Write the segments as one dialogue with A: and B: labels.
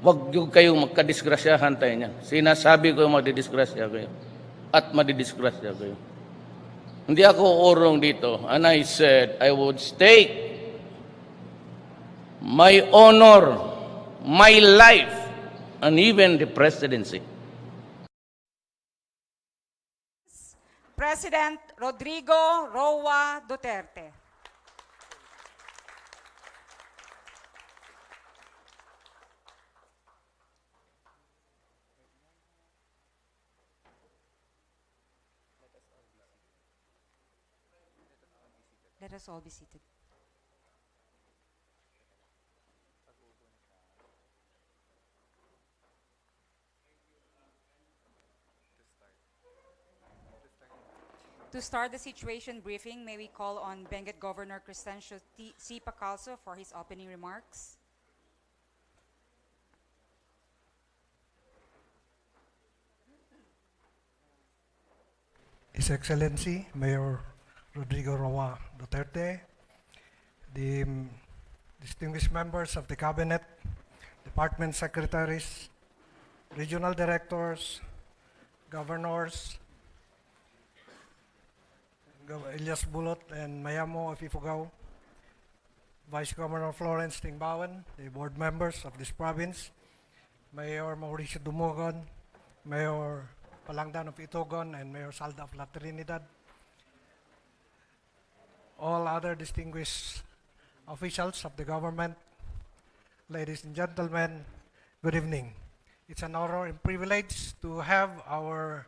A: Huwag yung kayong magkadisgrasyahan tayo niyan. Sinasabi ko yung madidisgrasya kayo. At madidisgrasya kayo. Hindi ako urong dito. And I said, I would stake my honor, my life, and even the presidency.
B: President Rodrigo Roa Duterte. Let us all be seated. To start the situation briefing, may we call on Benguet Governor Crescencio C. Pacalso for his opening remarks.
C: His Excellency, Mayor Rodrigo Roa Duterte, the distinguished members of the Cabinet, Department Secretaries, Regional Directors, Governors, Elias Bulot and Mayamo of Ifugao, Vice Governor Florence Tingbawan, the board members of this province, Mayor Mauricio Dumogon, Mayor Palangdan of Itogon, and Mayor Salda of La Trinidad, all other distinguished officials of the government, ladies and gentlemen, good evening. It's an honor and privilege to have our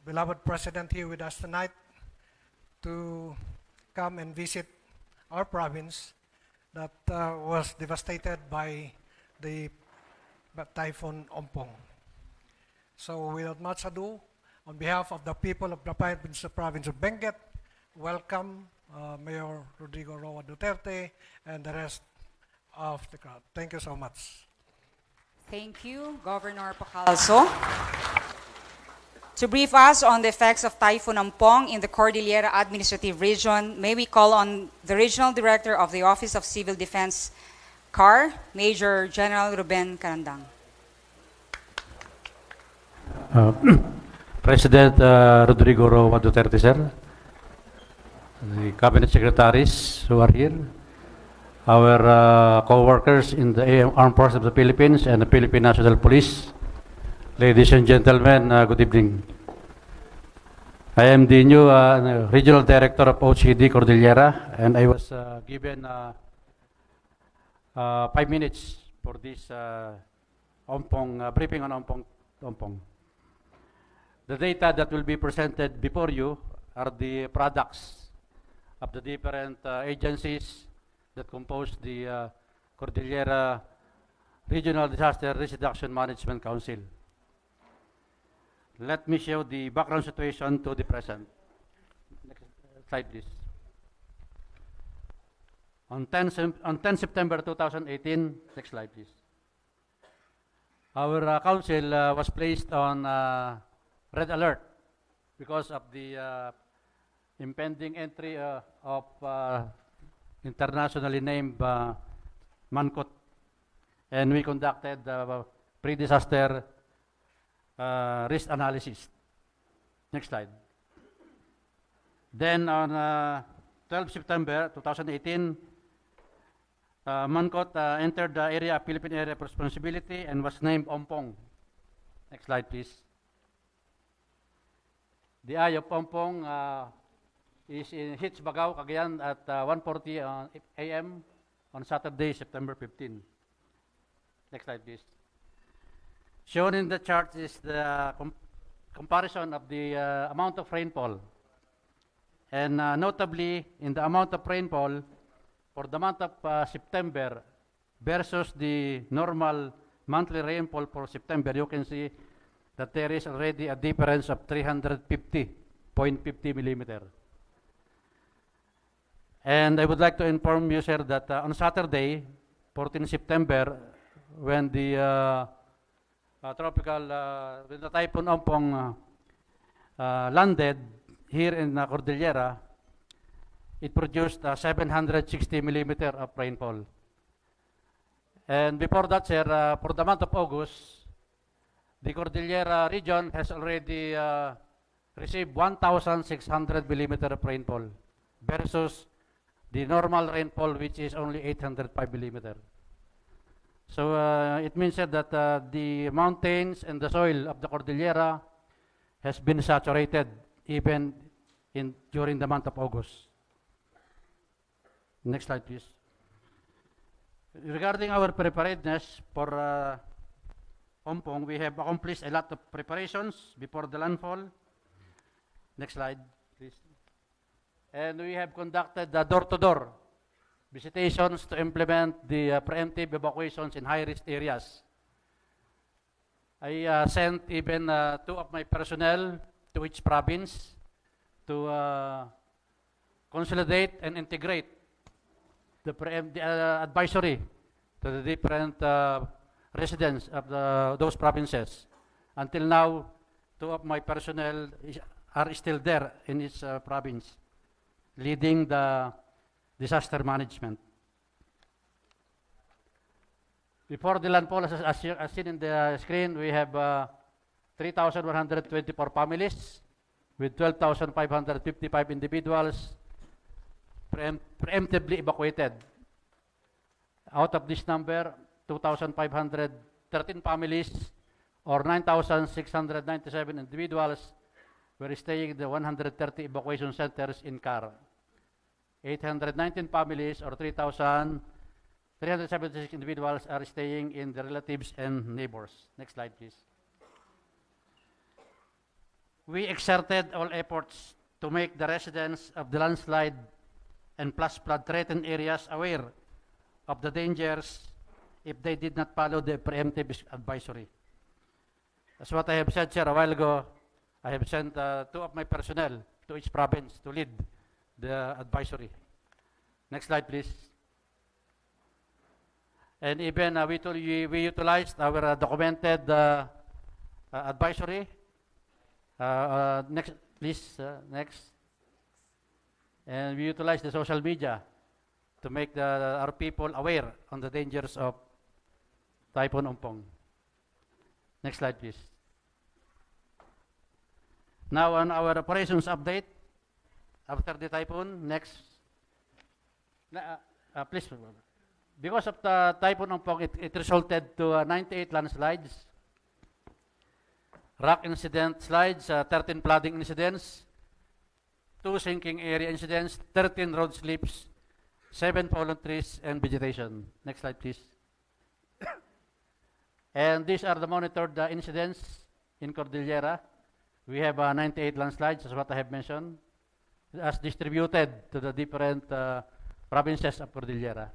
C: beloved President here with us tonight to come and visit our province that was devastated by the typhoon Ompong. So without much ado, on behalf of the people of the province of Benguet, welcome Mayor Rodrigo Roa Duterte and the rest of the crowd. Thank you so much.
B: Thank you, Governor Pacalso. To brief us on the effects of Typhoon Ompong in the Cordillera Administrative Region, may we call on the Regional Director of the Office of Civil Defense, CAR, Major General Ruben Carandang.
D: President Rodrigo Roa Duterte, sir, the Cabinet Secretaries who are here, our co-workers in the Armed Forces of the Philippines and the Philippine National Police, ladies and gentlemen, good evening. I am the new Regional Director of OCD Cordillera, and I was given 5 minutes for this Ompong, briefing on Ompong. The data that will be presented before you are the products of the different agencies that compose the Cordillera Regional Disaster Risk Reduction Management Council. Let me show the background situation to the present. Next slide, please. On 10 September 2018, next slide, please. Our council was placed on red alert because of the impending entry of internationally named Mancot, and we conducted pre-disaster risk analysis. Next slide. Then on 12 September 2018, Mancot entered the area of Philippine Area of Responsibility and was named Ompong. Next slide, please. The eye of Ompong hits Bagao, Cagayan at 1:40 a.m. on Saturday, September 15. Next slide, please. Shown in the chart is the comparison of the amount of rainfall. And notably, in the amount of rainfall for the month of September versus the normal monthly rainfall for September, you can see that there is already a difference of 350.50 millimeter. And I would like to inform you, sir, that on Saturday, 14 September, when the when the typhoon Ompong landed here in Cordillera, it produced 760 millimeter of rainfall. And before that, sir, for the month of August, the Cordillera region has already received 1,600 millimeter of rainfall versus the normal rainfall, which is only 805 millimeter. So it means that the mountains and the soil of the Cordillera has been saturated even during the month of August. Next slide, please. Regarding our preparedness for Ompong, we have accomplished a lot of preparations before the landfall. Next slide, please. And we have conducted door-to-door visitations to implement the preemptive evacuations in high-risk areas. I sent even 2 of my personnel to each province to consolidate and integrate the advisory to the different residents of those provinces. Until now, 2 of my personnel are still there in each province, leading the disaster management. Before the landfall, as seen in the screen, we have 3,124 families with 12,555 individuals preemptively evacuated. Out of this number, 2,513 families or 9,697 individuals were staying in the 130 evacuation centers in CAR. 819 families or 3,376 individuals are staying in the relatives and neighbors. Next slide, please. We exerted all efforts to make the residents of the landslide and plus flood-threatened areas aware of the dangers if they did not follow the preemptive advisory. As what I have said, sir, a while ago, I have sent 2 of my personnel to each province to lead the advisory. Next slide, please. And even we utilized our documented advisory. Next, please, next. And we utilize the social media to make our people aware on the dangers of Typhoon Ompong. Next slide, please. Now on our operations update after the typhoon. Next. Please. Because of the Typhoon Ompong, it resulted to 98 landslides, rock incident slides, 13 flooding incidents, 2 sinking area incidents, 13 road slips, 7 fallen trees, and vegetation. Next slide, please. And these are the monitored incidents in Cordillera. We have 98 landslides, as what I have mentioned, as distributed to the different provinces of Cordillera.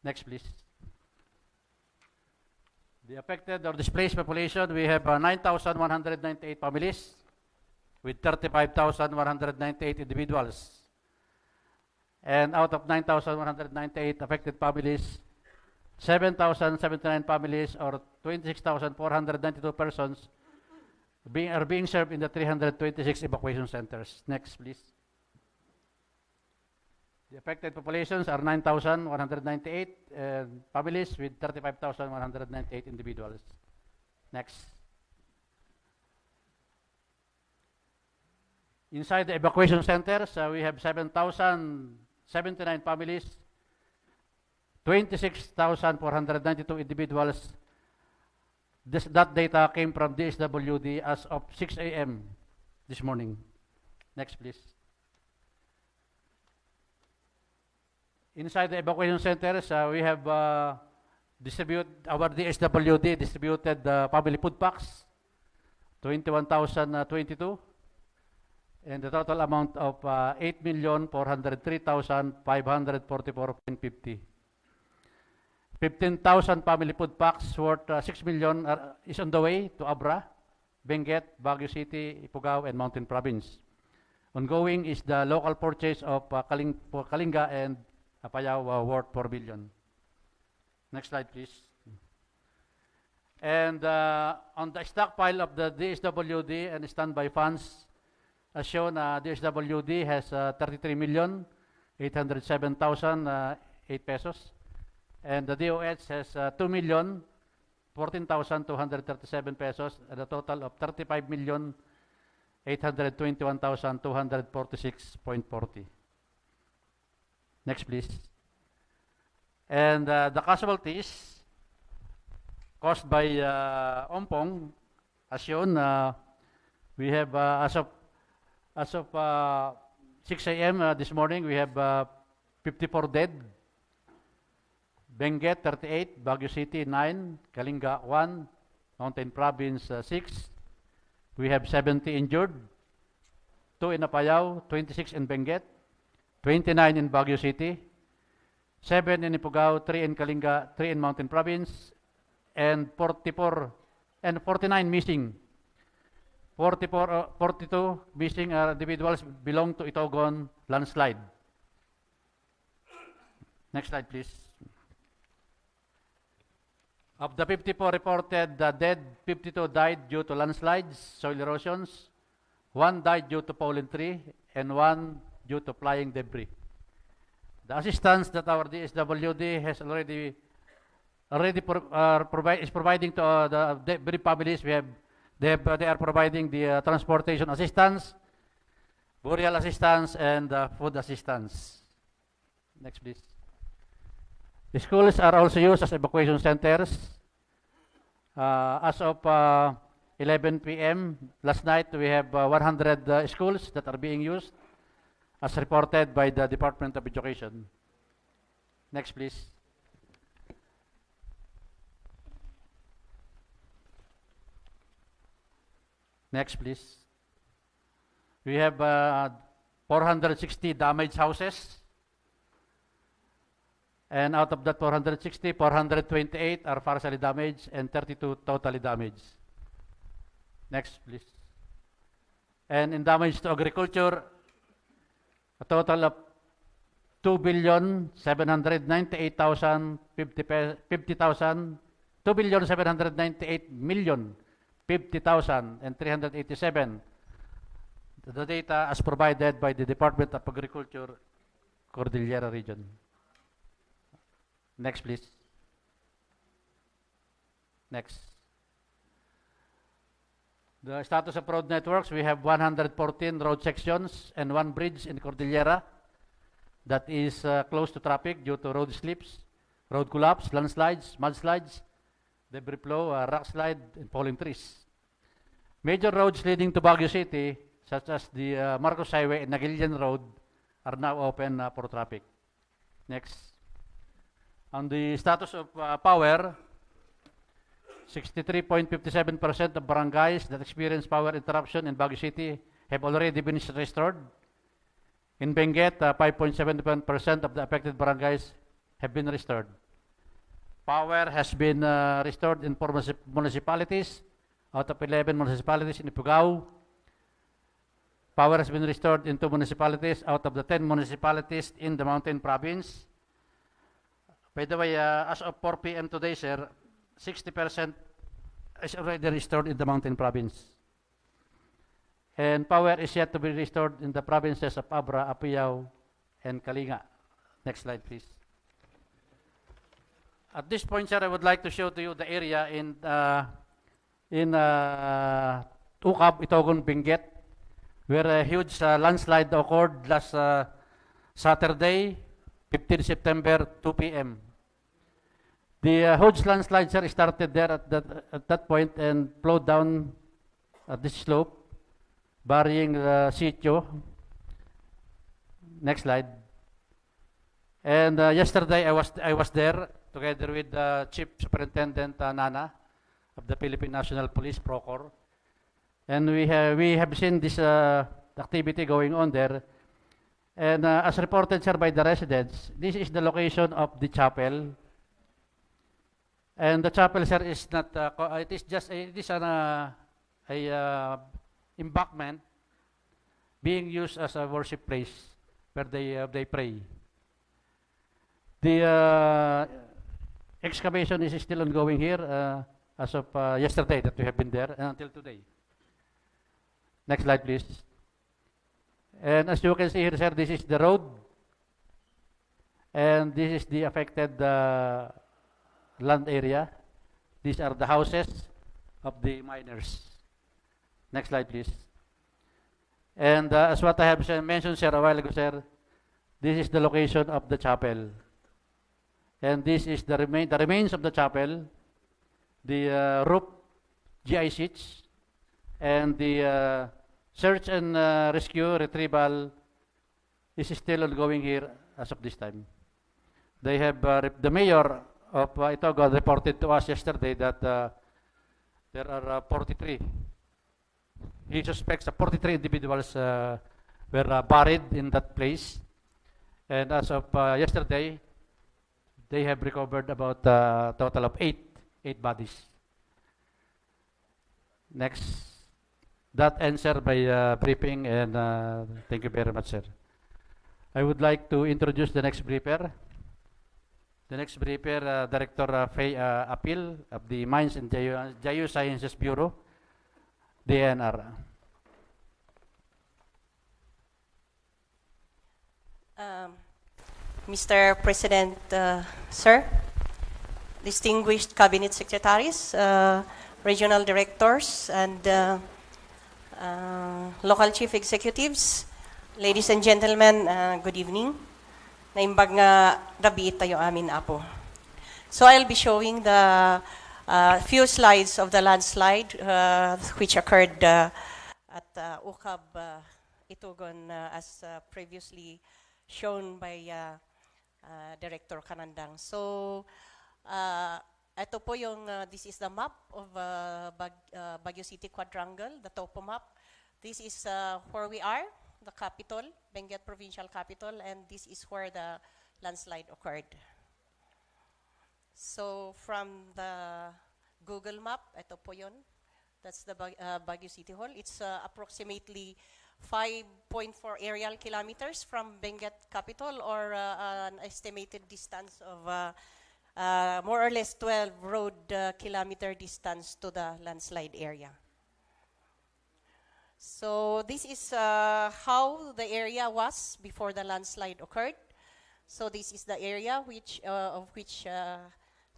D: Next, please. The affected or displaced population, we have 9,198 families with 35,198 individuals. And out of 9,198 affected families, 7,079 families or 26,492 persons are being served in the 326 evacuation centers. Next, please. The affected populations are 9,198 families with 35,198 individuals. Next. Inside the evacuation centers, we have 7,079 families, 26,492 individuals. That data came from DSWD as of 6 a.m. this morning. Next, please. Inside the evacuation centers, we have our DSWD distributed family food packs, 21,022, and the total amount of 8,403,544.50. 15,000 family food packs worth 6 million is on the way to Abra, Benguet, Baguio City, Ifugao, and Mountain Province. Ongoing is the local purchase of Kalinga and Apayao worth 4 billion. Next slide, please. And on the stockpile of the DSWD and standby funds, as shown, DSWD has 33,807,008 pesos. And the DOH has 2,014,237 pesos and a total of 35,821,246.40. Next, please. And the casualties caused by Ompong, as shown, we have as of 6 a.m. This morning, we have 54 dead. Benguet 38, Baguio City 9, Kalinga 1, Mountain Province 6. We have 70 injured, 2 in Apayao, 26 in Benguet, 29 in Baguio City, 7 in Ifugao, 3 in Kalinga, 3 in Mountain Province, and 49 missing. 42 missing individuals belong to Itogon landslide. Next slide, please. Of the 54 reported dead, 52 died due to landslides, soil erosions, 1 died due to fallen tree, and 1 due to flying debris. The assistance that our DSWD has already is providing to the debris families, they are providing the transportation assistance, burial assistance, and food assistance. Next, please. The schools are also used as evacuation centers. As of 11 p.m. last night, we have 100 schools that are being used, as reported by the Department of Education. Next, please. Next, please. We have 460 damaged houses. And out of that 460, 428 are partially damaged and 32 totally damaged. Next, please. And in damage to agriculture, a total of 2,798,387. The data as provided by the Department of Agriculture, Cordillera Region. Next, please. Next. The status of road networks, we have 114 road sections and 1 bridge in Cordillera that is close to traffic due to road slips, road collapse, landslides, mudslides, debris flow, rock slide, and falling trees. Major roads leading to Baguio City, such as the Marcos Highway and Nagilian Road, are now open for traffic. Next. On the status of power, 63.57% of barangays that experience power interruption in Baguio City have already been restored. In Benguet, 5.71% of the affected barangays have been restored. Power has been restored in 4 municipalities out of 11 municipalities in Ifugao. Power has been restored in 2 municipalities out of the 10 municipalities in the Mountain Province. By the way, as of 4 p.m. today, sir, 60% is already restored in the Mountain Province. And power is yet to be restored in the provinces of Abra, Apayao, and Kalinga. Next slide, please. At this point, sir, I would like to show to you the area in Ukab, Itogon, Benguet, where a huge landslide occurred last Saturday, 15 September, 2 p.m. The huge landslide, sir, started there at that point and flowed down at this slope, burying the sitio. Next slide. And yesterday, I was there together with the Chief Superintendent Nana of the Philippine National Police Procor, and we have seen this activity going on there. And as reported, sir, by the residents, this is the location of the chapel. And the chapel, sir, is not, it is an embankment being used as a worship place where they pray. The excavation is still ongoing here as of yesterday that we have been there and until today. Next slide, please. And as you can see here, sir, this is the road. And this is the affected land area. These are the houses of the miners. Next slide, please. And as what I have mentioned, sir, a while ago, sir, this is the location of the chapel. And this is the remains of the chapel, the roof GI sheets, and the search and rescue retrieval is still ongoing here as of this time. They have, the mayor of Itogo reported to us yesterday that there are 43. He suspects that 43 individuals were buried in that place. And as of yesterday, they have recovered about a total of eight bodies. Next. That answer by briefing, and thank you very much, sir. I would like to introduce the next briefer. The next briefer, Director Faye Apil of the Mines and Geosciences Bureau, DNR.
E: Mr. President, sir, distinguished cabinet secretaries, regional directors, and local chief executives, ladies and gentlemen, good evening. Naimbag nga gabi tayo amin apo. So I'll be showing the few slides of the landslide which occurred at Ukab, Itugon, as previously shown by Director Kanandang. So ito po yung, this is the map of Baguio City Quadrangle, the topo map. This is where we are, the capital, Benguet Provincial Capital, and this is where the landslide occurred. So from the Google map, ito po yun. That's the Baguio City Hall. It's approximately 5.4 aerial kilometers from Benguet capital, or an estimated distance of more or less 12 road kilometer distance to the landslide area. So this is how the area was before the landslide occurred. So this is the area of which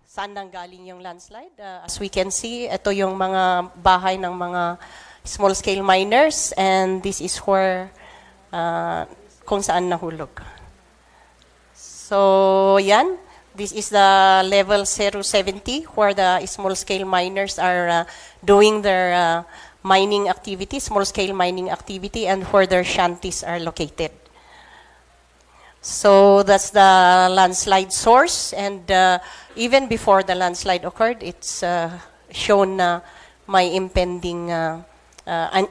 E: saan nanggaling yung landslide. As we can see, ito yung mga bahay ng mga small-scale miners, and this is where kung saan nahulog. So yan. This is the level 070 where the small-scale miners are doing their mining activity, small-scale mining activity, and where their shanties are located. So that's the landslide source, and even before the landslide occurred, it's shown my impending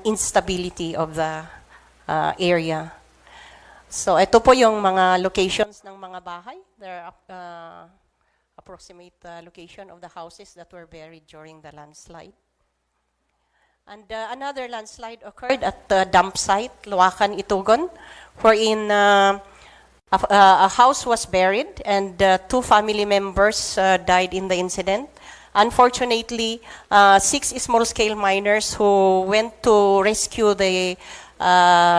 E: instability of the area. So ito po yung mga locations ng mga bahay. There are approximate location of the houses that were buried during the landslide. And another landslide occurred at the dump site, Luacan, Itugon, wherein a house was buried and 2 family members died in the incident. Unfortunately, 6 small-scale miners who went to rescue the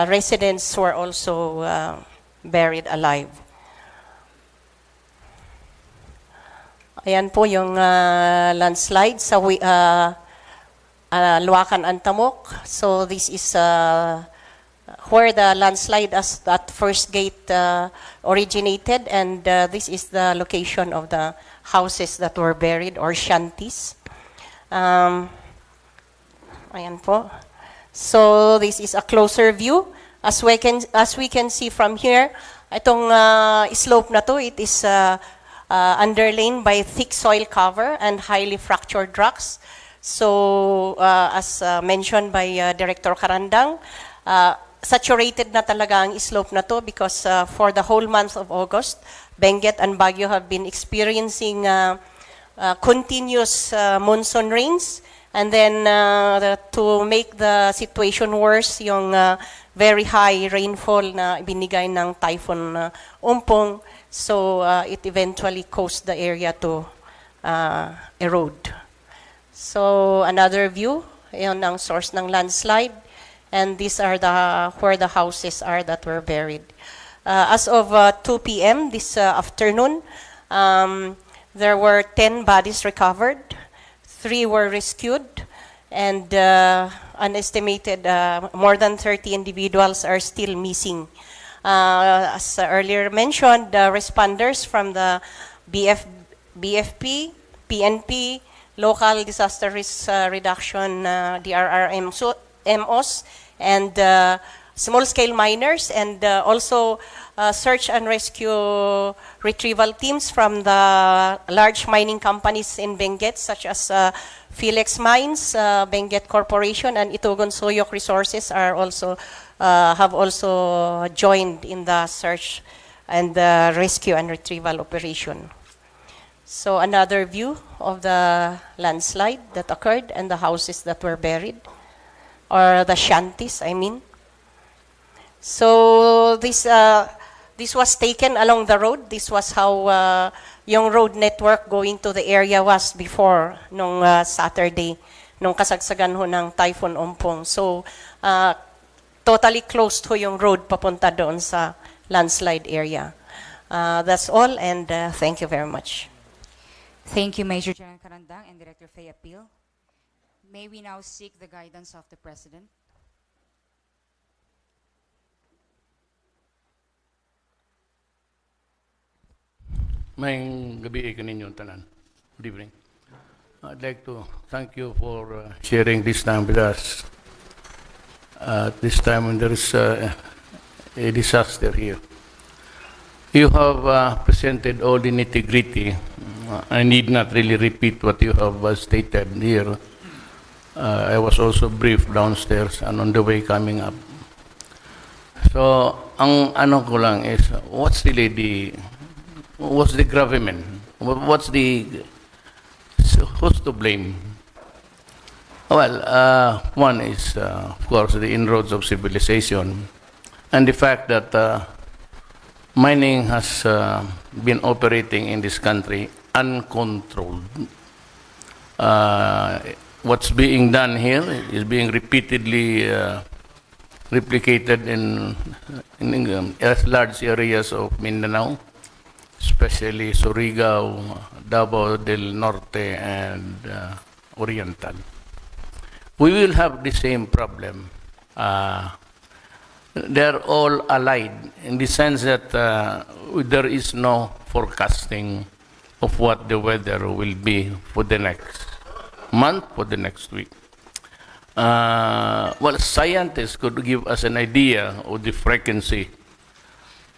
E: residents were also buried alive. Ayan po yung landslide sa Luacan, Antamok. So this is where the landslide at first gate originated, and this is the location of the houses that were buried, or shanties. Ayan po. So this is a closer view. As we can see from here, itong slope na to, it is underlain by thick soil cover and highly fractured rocks. So as mentioned by Director Karandang, saturated na talaga ang slope na to because for the whole month of August, Benguet and Baguio have been experiencing continuous monsoon rains. And then to make the situation worse, yung very high rainfall na binigay ng Typhoon Ompong. So it eventually caused the area to erode. So another view, yun ang source ng landslide. And these are where the houses are that were buried. As of 2 p.m. this afternoon, there were 10 bodies recovered, 3 were rescued, and an estimated more than 30 individuals are still missing. As earlier mentioned, the responders from the BFP, PNP, Local Disaster Risk Reduction, DRRMOs, and small-scale miners, and also search and rescue retrieval teams from the large mining companies in Benguet, such as Philex Mines, Benguet Corporation, and Itugon Soyok Resources are also have also joined in the search and the rescue and retrieval operation. So another view of the landslide that occurred and the houses that were buried, or the shanties, I mean. So this was taken along the road. This was how yung road network going to the area was before nung Saturday, nung kasagsagan ho ng Typhoon Ompong. So totally closed ho yung road papunta doon sa landslide area. That's all, and thank you very much.
B: Thank you, Major General Karandang and Director Fay Appeal. May we now seek the guidance of the President?
A: May gabi kaninyo tanan. Good evening. I'd like to thank you for sharing this time with us. This time when there is a disaster here. You have presented all the nitty-gritty. I need not really repeat what you have stated here. I was also briefed downstairs and on the way coming up. So, ang ano ko lang is, what's the gravamen? What's who's to blame? Well, one is, of course, the inroads of civilization and the fact that mining has been operating in this country uncontrolled. What's being done here is being repeatedly replicated in large areas of Mindanao, especially Surigao, Davao del Norte, and Oriental. We will have the same problem. They're all allied in the sense that there is no forecasting of what the weather will be for the next month, for the next week. Well, scientists could give us an idea of the frequency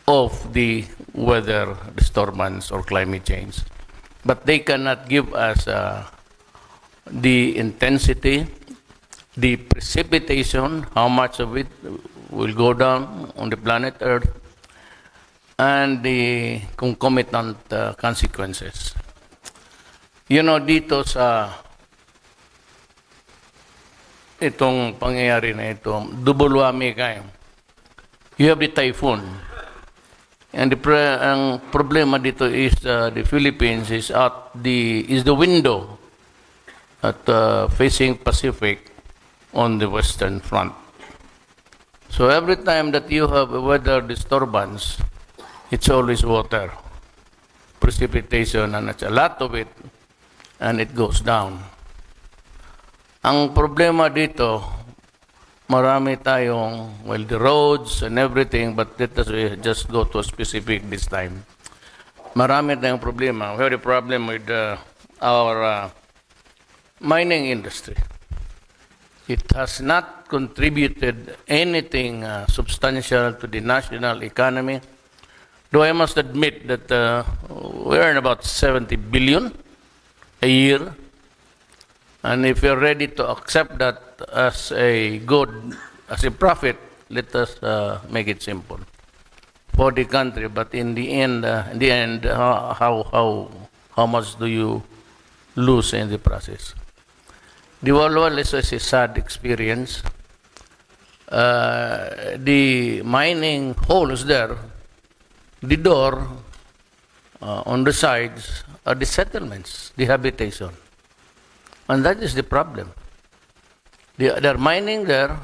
A: of the weather disturbance or climate change, but they cannot give us the intensity, the precipitation, how much of it will go down on the planet Earth, and the concomitant consequences. You know, dito sa itong pangyayari na ito, dubulwami kayo. You have the typhoon. And ang problema dito is the Philippines is the window at facing Pacific on the western front. So every time that you have a weather disturbance, it's always water, precipitation, and it's a lot of it, and it goes down. Ang problema dito, marami tayong, well, the roads and everything, but let us just go to a specific this time. Marami tayong problema. We have a problem with our mining industry. It has not contributed anything substantial to the national economy. Though I must admit that we earn about 70 billion a year. And if you're ready to accept that as a profit, let us make it simple for the country. But in the end, how much do you lose in the process? The Walwal is a sad experience. The mining holes there, the door on the sides are the settlements, the habitation. And that is the problem. They're mining there,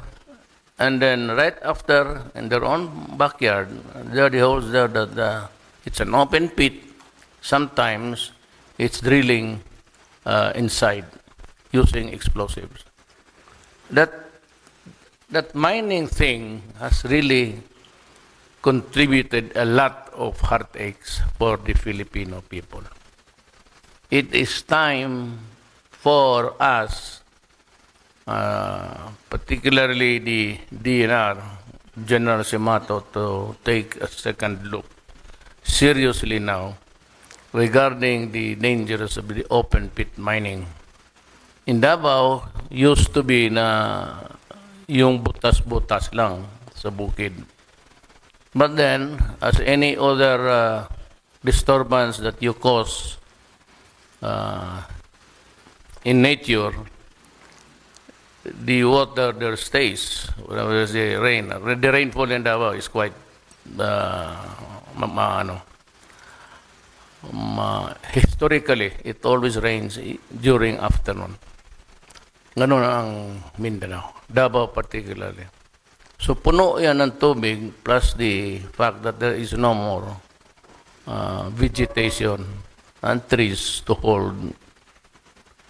A: And then right after, in their own backyard, there the holes there that it's an open pit. Sometimes it's drilling inside using explosives. That mining thing has really contributed a lot of heartaches for the Filipino people. It is time for us, particularly the DNR, General Simato, to take a second look seriously now regarding the dangers of the open pit mining. In Davao, used to be na yung butas-butas lang sa bukid. But then, as any other disturbance that you cause in nature, the water there stays whenever there's the rain. The rainfall in Davao is quite historically, it always rains during afternoon. Ganun ang Mindanao, Davao particularly. So puno yan ng tubig plus the fact that there is no more vegetation and trees to hold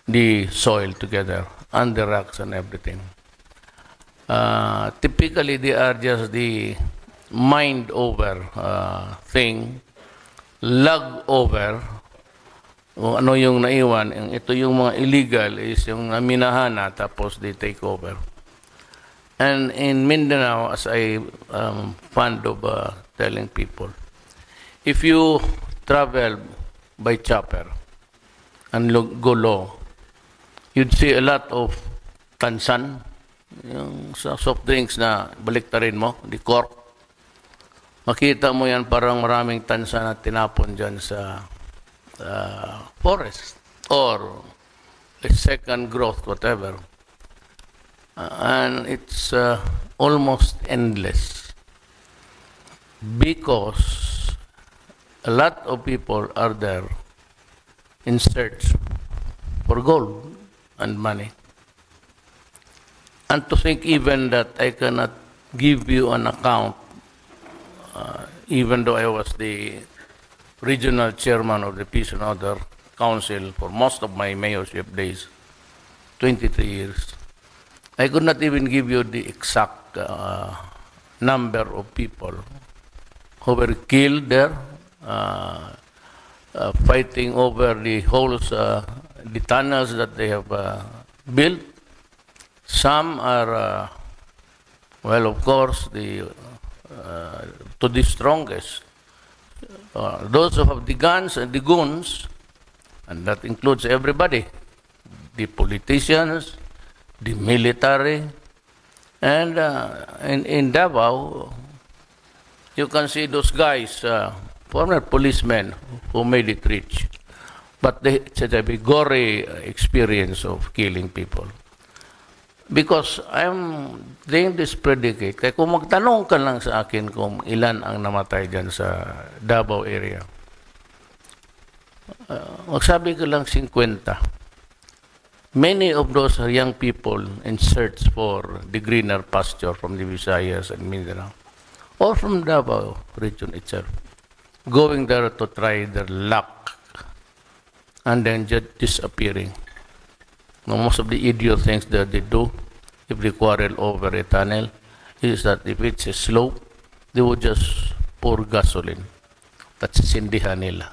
A: the soil together and the rocks and everything. Typically, they are just the mined over thing, lug over, o ano yung naiwan, ito yung mga illegal is yung naminahana tapos they take over. And in Mindanao, as I fond of telling people, if you travel by chopper and go low, you'd see a lot of tansan, yung sa soft drinks na baliktarin mo, the cork. Makita mo yan parang maraming tansan na tinapon dyan sa forest or a second growth, whatever. And it's almost endless because a lot of people are there in search for gold and money. And to think even that I cannot give you an account, even though I was the regional chairman of the Peace and Order Council for most of my mayorship days, 23 years, I could not even give you the exact number of people who were killed there, fighting over the holes, the tunnels that they have built. Some are, well, of course, to the strongest. Those who have the guns and the goons, and that includes everybody, the politicians, the military, and in Davao, you can see those guys, former policemen who made it rich, but it's a very gory experience of killing people. Because I'm doing this predicate, kaya kung magtanong ka lang sa akin kung ilan ang namatay dyan sa Davao area, magsabi ka lang 50. Many of those are young people in search for the greener pasture from the Visayas and Mindanao, or from Davao region itself, going there to try their luck, and then just disappearing. Now, most of the idiot things that they do, if they quarrel over a tunnel, is that if it's a slope, they would just pour gasoline. That's sindihan nila,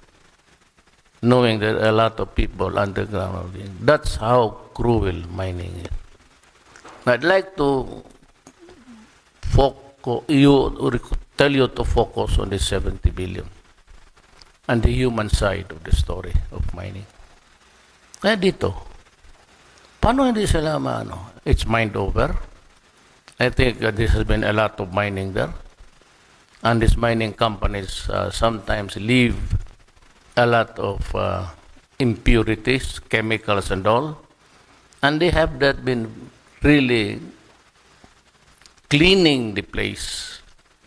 A: knowing there are a lot of people underground. That's how cruel mining is. I'd like to tell you to focus on the 70 billion and the human side of the story of mining. Kaya dito, paano hindi sila it's mined over. I think this has been a lot of mining there. And these mining companies sometimes leave a lot of impurities, chemicals and all. And they have that been really cleaning the place.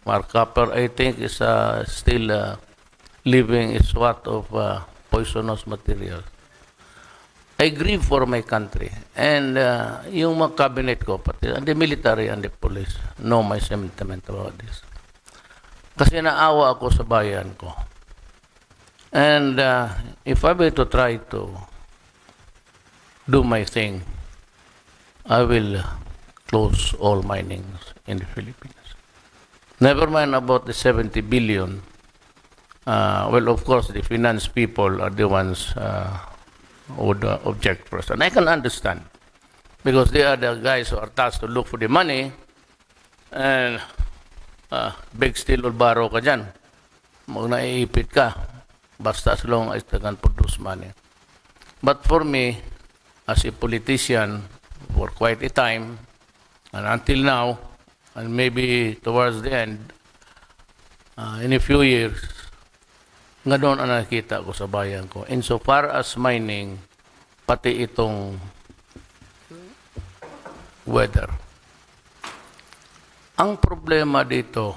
A: Mark copper, I think, is still living is what of poisonous material. I grieve for my country. And yung mga cabinet ko, pati the military and the police, know my sentiment about this. Kasi naawa ako sa bayan ko. And if I were to try to do my thing, I will close all minings in the Philippines. Never mind about the 70 billion. Well, of course, the finance people are the ones would object first. And I can understand, because they are the guys who are tasked to look for the money, and big steal or borrow ka dyan. Naiipit ka, basta as long as they can produce money. But for me, as a politician, for quite a time, and until now, and maybe towards the end, in a few years, nga doon ang nakikita ko sa bayan ko. Insofar as mining, pati itong weather. Ang problema dito,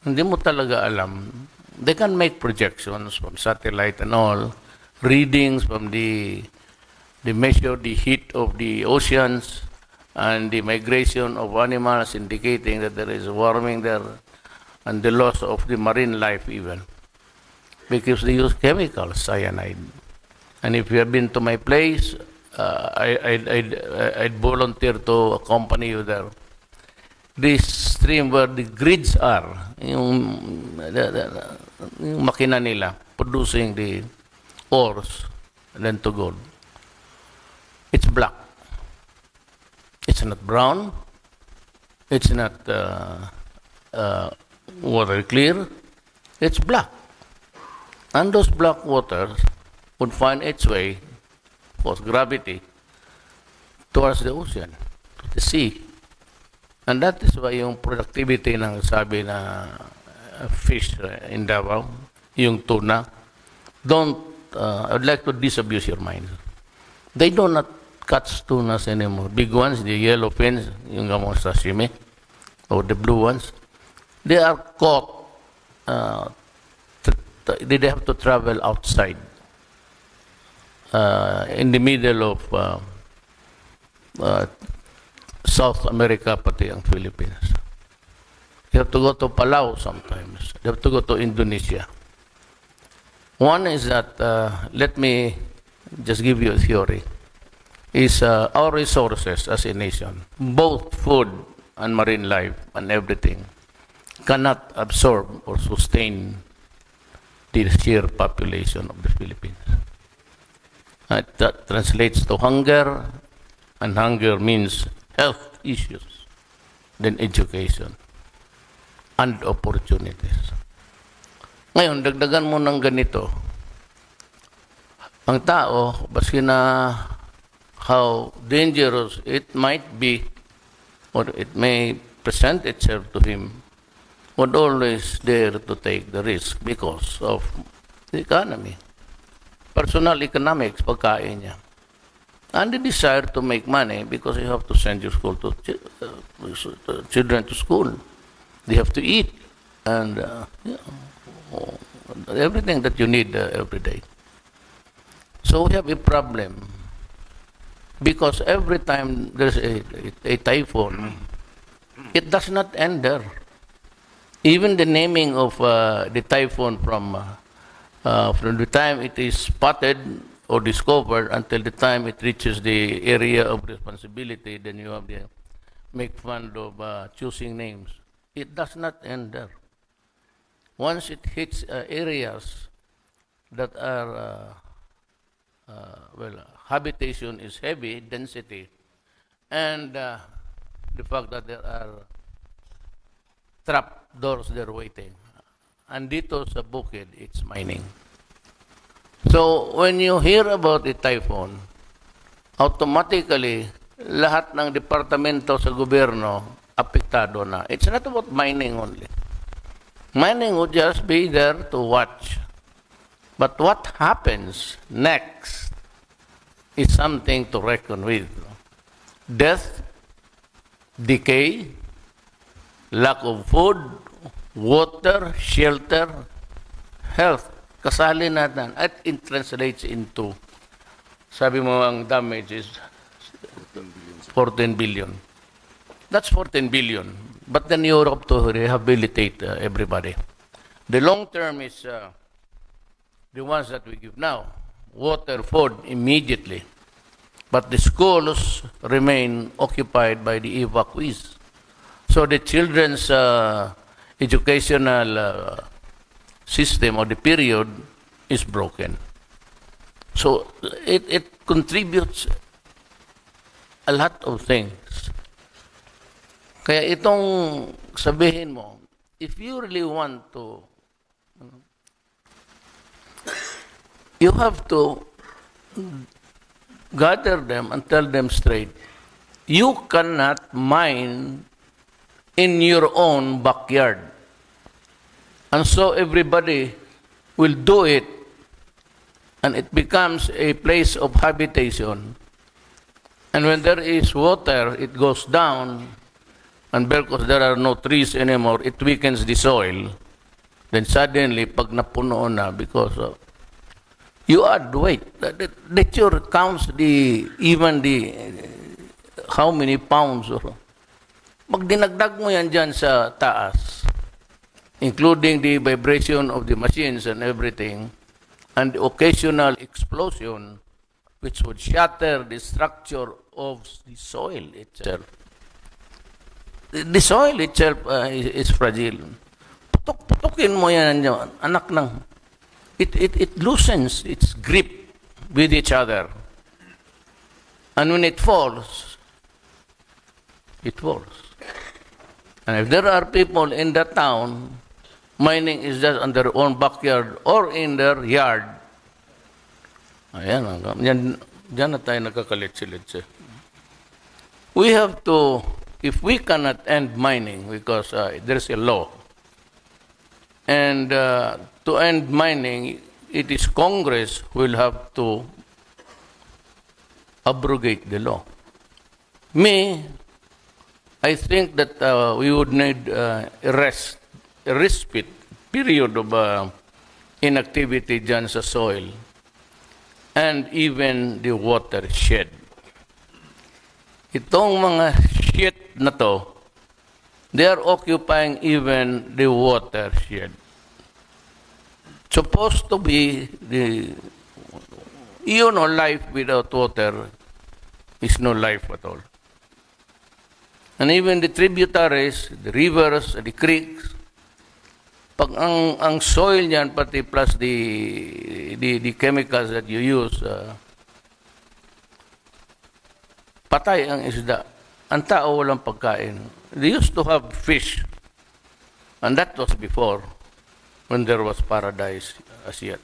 A: hindi mo talaga alam. They can make projections from satellite and all, readings from the measure the heat of the oceans and the migration of animals, indicating that there is warming there and the loss of the marine life even. Because they use chemicals, cyanide. And if you have been to my place, I'd volunteer to accompany you there. This stream where the grids are, yung makina nila, producing the ores, and then to gold. It's black. It's not brown. It's not water clear. It's black. And those black waters would find its way, force gravity, towards the ocean, to the sea. And that is why yung productivity ng sabi na fish in Davao, yung tuna, I'd like to disabuse your mind. They do not catch tunas anymore. Big ones, the yellow fins, yung gamong sashimi, or the blue ones, they are caught. They have to travel outside, in the middle of South America, pati ang Philippines. You have to go to Palau sometimes. You have to go to Indonesia. One is that, let me just give you a theory, is our resources as a nation, both food and marine life and everything, cannot absorb or sustain the sheer population of the Philippines. That translates to hunger, and hunger means health issues, then education, and opportunities. Ngayon, dagdagan mo ng ganito. Ang tao, baski na how dangerous it might be, or it may present itself to him, would always dare to take the risk because of the economy. Personal economics, pagkain niya. And the desire to make money because you have to send your children to school. They have to eat and everything that you need every day. So we have a problem because every time there's a typhoon, it does not end there. Even the naming of the typhoon from the time it is spotted or discovered until the time it reaches the area of responsibility, then you have to make fun of choosing names. It does not end there. Once it hits areas that are, habitation is heavy, density, and the fact that there are trap doors there waiting. And dito sa bukid, it's mining. So, when you hear about a typhoon, automatically, lahat ng departamento sa gobyerno, apektado na. It's not about mining only. Mining would just be there to watch. But what happens next is something to reckon with. Death, decay, lack of food, water, shelter, health. Kasali natin. At it translates into sabi mo ang damage is 14 billion. That's 14 billion. But then you have to rehabilitate everybody. The long term is the ones that we give now. Water, food, immediately. But the schools remain occupied by the evacuees. So the children's educational system or the period is broken. So it contributes a lot of things. Kaya itong sabihin mo, if you really want to, you have to gather them and tell them straight. You cannot mine in your own backyard. And so everybody will do it, and it becomes a place of habitation. And when there is water, it goes down, and because there are no trees anymore, it weakens the soil. Then suddenly, pag napuno na, because you add weight. Nature counts even the how many pounds. Pag dinagdag mo yan dyan sa taas, including the vibration of the machines and everything, and the occasional explosion, which would shatter the structure of the soil itself. The soil itself is fragile. Putok-putokin mo yan, anak ng... It loosens its grip with each other. And when it falls, it falls. And if there are people in the town, mining is just on their own backyard or in their yard, ayan, dyan na tayo nagkakalit-silit. We have to, if we cannot end mining, because there's a law, and to end mining, it is Congress who will have to abrogate the law. I think that we would need a respite period of inactivity dyan sa soil, and even the watershed. Itong mga shit na to, they are occupying even the watershed. Supposed to be life without water is no life at all. And even the tributaries, the rivers, the creeks, pag ang soil niyan, pati plus the chemicals that you use, patay ang isda. Ang tao walang pagkain. They used to have fish. And that was before, when there was paradise as yet.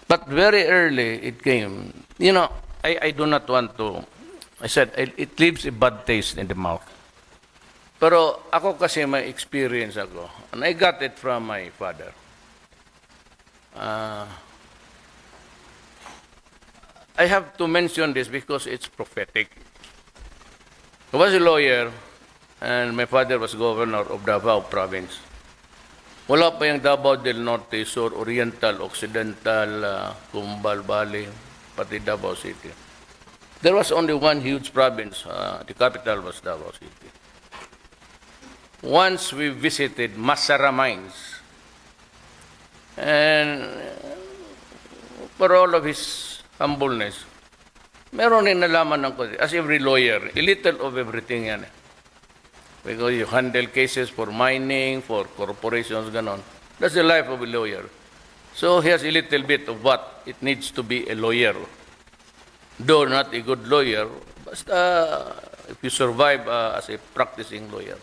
A: But very early it came. I do not want to, I said, it leaves a bad taste in the mouth. Pero ako kasi may experience ako. And I got it from my father. I have to mention this because it's prophetic. I was a lawyer, and my father was governor of Davao Province. Wala pa yung Davao del Norte, Sur, Oriental, Occidental, Cumbal Valley, pati Davao City. There was only one huge province. The capital was Davao City. Once we visited Masara Mines, and for all of his humbleness, meron din nalaman ng kasi, as every lawyer, a little of everything yan. Because you handle cases for mining, for corporations, ganon. That's the life of a lawyer. So he has a little bit of what it needs to be a lawyer. Though not a good lawyer, but if you survive as a practicing lawyer.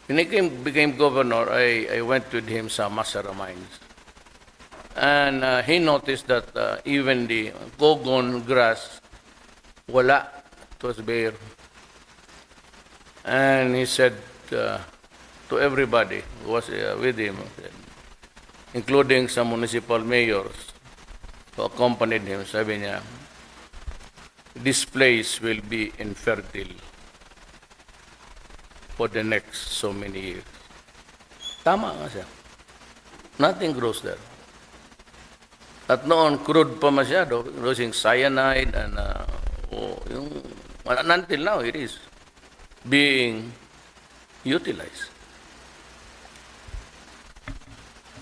A: When he became governor, I went with him sa Masara Mines. And he noticed that even the cogon grass, wala. It was bare. And he said to everybody who was with him, including some municipal mayors who accompanied him, sabi niya, this place will be infertile for the next so many years. Tama nga siya. Nothing grows there. At noon, crude pa masyado, using cyanide and yung, until now, it is being utilized.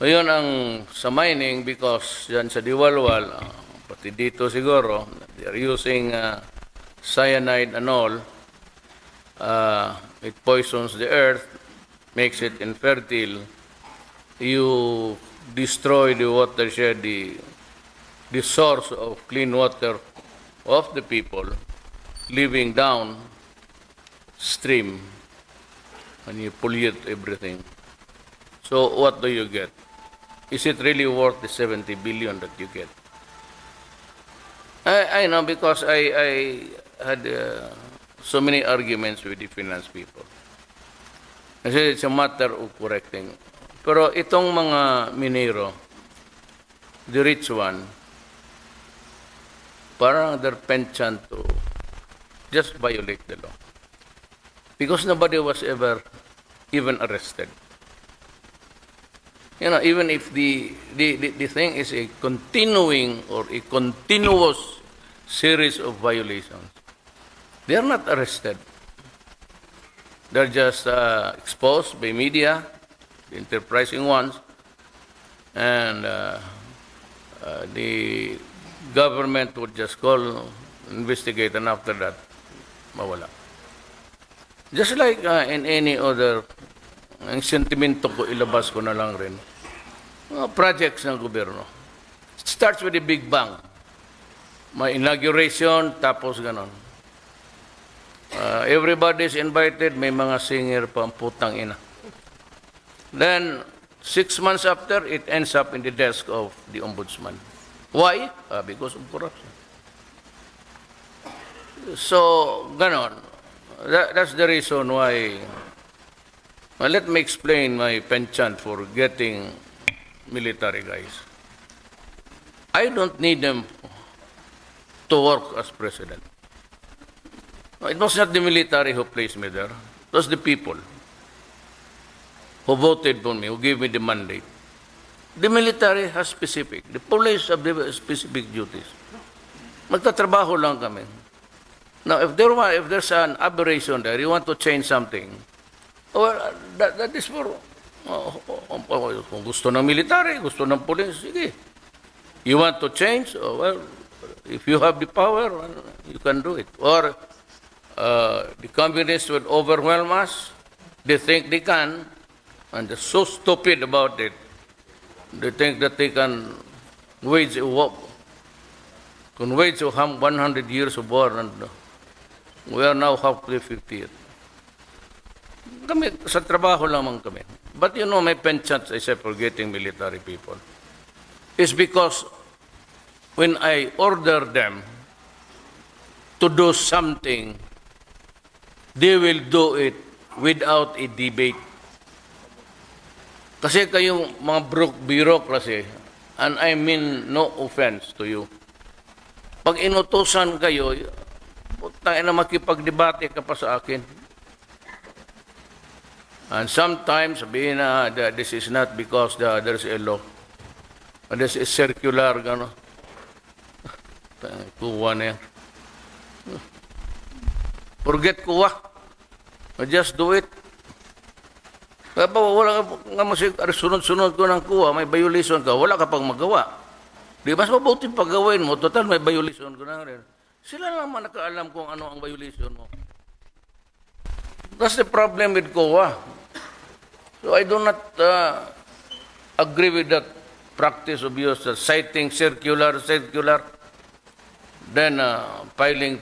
A: Ngayon ang sa mining, because yan sa Diwalwal, pati dito siguro, they're using cyanide and all, it poisons the earth, makes it infertile, you destroy the watershed, the source of clean water of the people living down stream, and you pollute everything. So what do you get? Is it really worth the 70 billion that you get? I know, because I had so many arguments with the finance people. I said it's a matter of correcting. Pero itong mga minero, the rich one, parang they're penchant to just violate the law. Because nobody was ever even arrested. You know, even if the thing is a continuing or a continuous series of violations, they are not arrested. They're just exposed by media, the enterprising ones, and the government would just call, investigate, and after that, mawala. Just like in any other, ang sentimento ko, ilabas ko na lang rin, mga projects ng gobyerno. It starts with a big bang. May inauguration, tapos ganon. Everybody's invited, may mga singer pa, ang putang ina. Then, 6 months after, it ends up in the desk of the ombudsman. Why? Because of corruption. So, ganon. That's the reason why. Well, let me explain my penchant for getting military guys. I don't need them to work as president. It was not the military who placed me there. It was the people who voted for me, who gave me the mandate. The military has specific. The police have the specific duties. Magtatrabaho lang kami. Now, if there's an aberration there, you want to change something, well, that is for, kung gusto ng military, gusto ng police, sige. You want to change, well, if you have the power, you can do it. Or the communists would overwhelm us, they think they can, and they're so stupid about it. They think that they can wage a war, 100 years of war, and we are now halfway 50th. Kami, sa trabaho lamang kami. But you know, my penchant, I said, for getting military people is because when I order them to do something, they will do it without a debate. Kasi kayong mga bureaucracy, and I mean no offense to you, pag inutusan kayo, tayo na makipagdebate ka pa sa akin. And sometimes, sabihin na, this is not because there's a law. This is circular, gano. Kuha na yan. Forget kuha. Just do it. Kaya pa, wala ka, sunod-sunod ko ng kuha, may violation ka, wala ka pang magawa. Di mas mabuti pag gawin mo, total may violation ko na rin. Sila naman nakaalam kung ano ang violation mo. That's the problem with COA. So I do not agree with that practice of yours, citing circular, then filing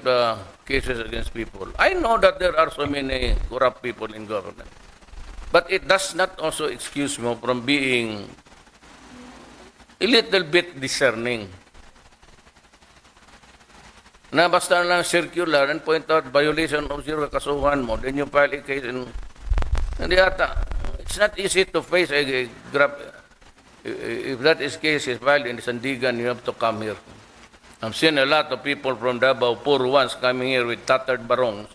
A: cases against people. I know that there are so many corrupt people in government, but it does not also excuse me from being a little bit discerning. Na basta lang circular and point out violation of zero kasuhan mo, then you file a case in hindi ata. It's not easy to face a grab. If that is case is filed in Sandigan, you have to come here. I've seen a lot of people from Davao, poor ones, coming here with tattered barongs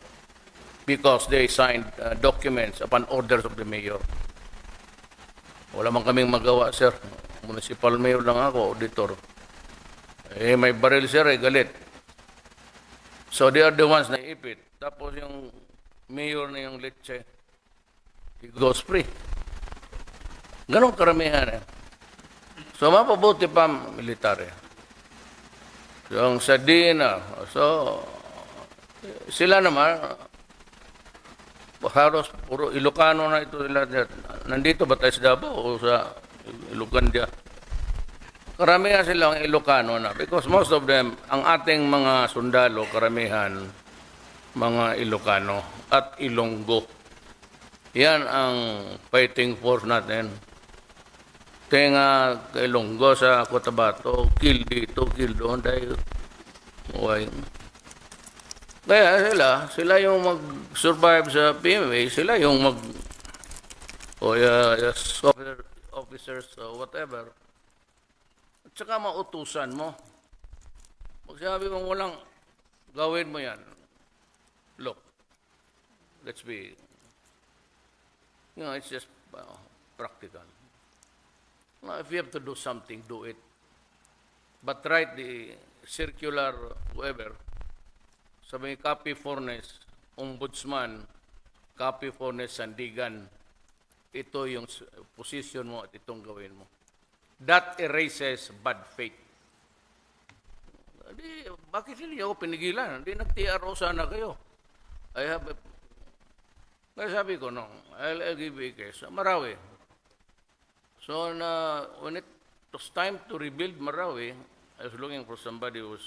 A: because they signed documents upon orders of the mayor. Wala man kaming magawa, sir. Municipal mayor lang ako, auditor. Eh, may baril sir, eh, galit. So, they are the ones na ipit. Tapos yung mayor na yung Leche, he goes free. Ganon karamihan eh. So, mapabuti pa military. So, ang Sadina, so, sila naman, halos puro Ilocano na ito sila. Nandito ba tayo sa Davao o sa Ilocandia? Karamihan silang Ilocano na because most of them, ang ating mga sundalo, karamihan, mga Ilocano at Ilonggo. Yan ang fighting force natin. Tenga Ilonggo sa Cotabato, kill dito, kill doon dahil kaya sila yung mag-survive sa PMA, sila yung officers or whatever. At saka mautusan mo. Pag sabi mo walang gawin mo yan, look, let's be, it's just practical. Now, if you have to do something, do it. But write the circular, whoever, sabi copy furnace, ombudsman, copy furnace, sandigan. Ito yung position mo at itong gawin mo. That erases bad faith. Bakit hindi ako pinigilan? Hindi nag-TRO sana kayo. Kaya sabi ko, no, I'll give you a case. Marawi. So, when it was time to rebuild Marawi, I was looking for somebody who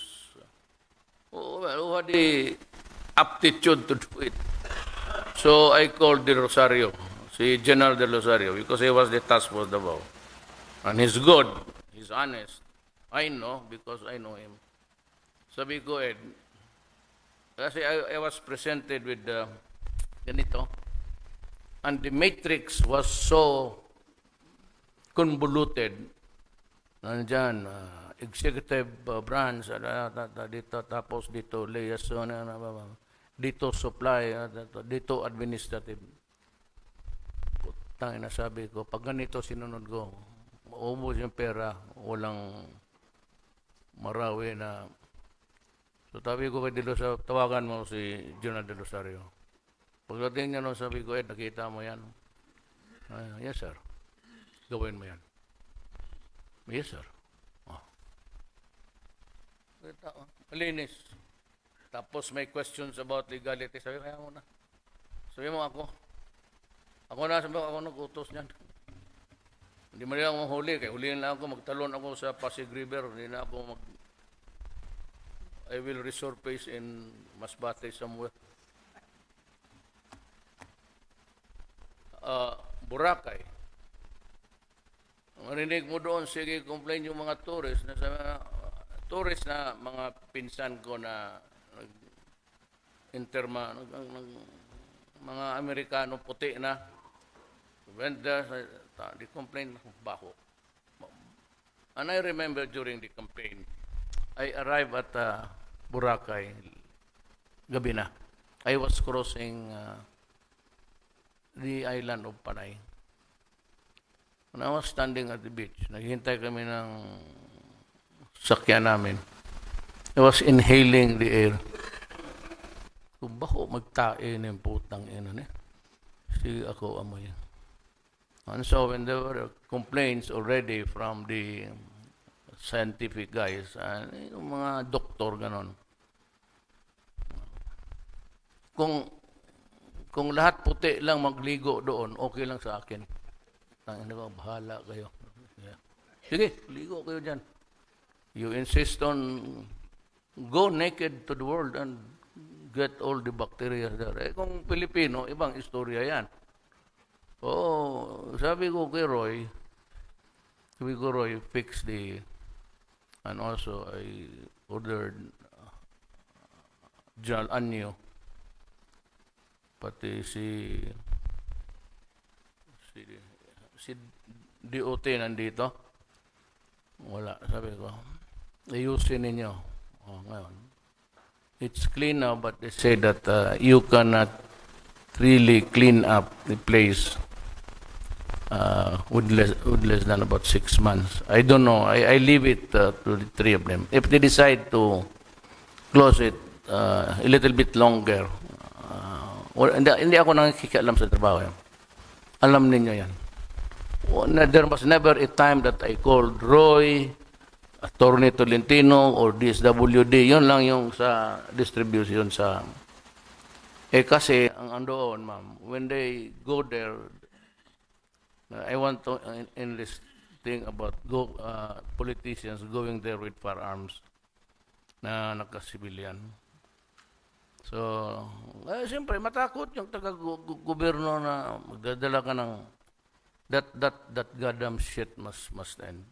A: had the aptitude to do it. So I called De Rosario, si General De Rosario, because he was the task force Davao. And he's good, he's honest. I know, because I know him. Sabi ko, Ed, kasi I was presented with ganito, and the matrix was so convoluted. Nandyan, executive branch, dito, tapos dito, liaison, dito supply, dito administrative. Putang ina, sabi ko, pag ganito sinunod ko, maubos yung pera, walang Marawi na. So sabi ko kay De Rosario, tawagan mo si General De Rosario. Pagdating niya no, sabi ko, nakita mo yan? Yes, sir. Gawin mo yan. Yes, sir. Malinis. Tapos may questions about legality. Sabi kaya mo na. Sabi mo ako. Sabi ako nag-utos niyan. Hindi mo nila akong huli. Kaya huliin lang ako. Magtalon ako sa Pasig River. Hindi na ako I will resurface in Masbate somewhere. Boracay. Marinig mo doon, sige, complain yung mga tourist na tourist na mga pinsan ko na mga Amerikano puti na went there, they complained baho. And I remember during the campaign, I arrived at Boracay gabi na. I was crossing the island of Panay. When I was standing at the beach, naghihintay kami ng sakyan namin. I was inhaling the air. Kung bako magtain yung putang ina niya. Sige ako amoy. And so when there were complaints already from the scientific guys, yung mga doktor, ganon. Kung lahat puti lang magligo doon, okay lang sa akin. Tangina ko, bahala kayo. Yeah. Sige, ligo kayo dyan. You insist on go naked to the world and get all the bacteria there. Kung Pilipino, ibang istorya yan. Sabi ko kay Roy, fix the, and also I ordered General Anyo, pati si DOT nandito. Wala, sabi ko. Ayusin ninyo. Ngayon. It's clean now, but they say that you cannot really clean up the place with less than about 6 months. I don't know. I leave it to the three of them. If they decide to close it a little bit longer, hindi ako nakikialam sa trabaho yan. Alam ninyo yan. There was never a time that I called Roy, Attorney Tolentino, or DSWD. Yun lang yung sa distribution sa... kasi ang andoon, ma'am, when they go there, I want to end this thing about politicians going there with firearms na naka-civilian. So, siyempre, matakot yung taga-gobyerno na magdadala ka ng that goddamn shit must end.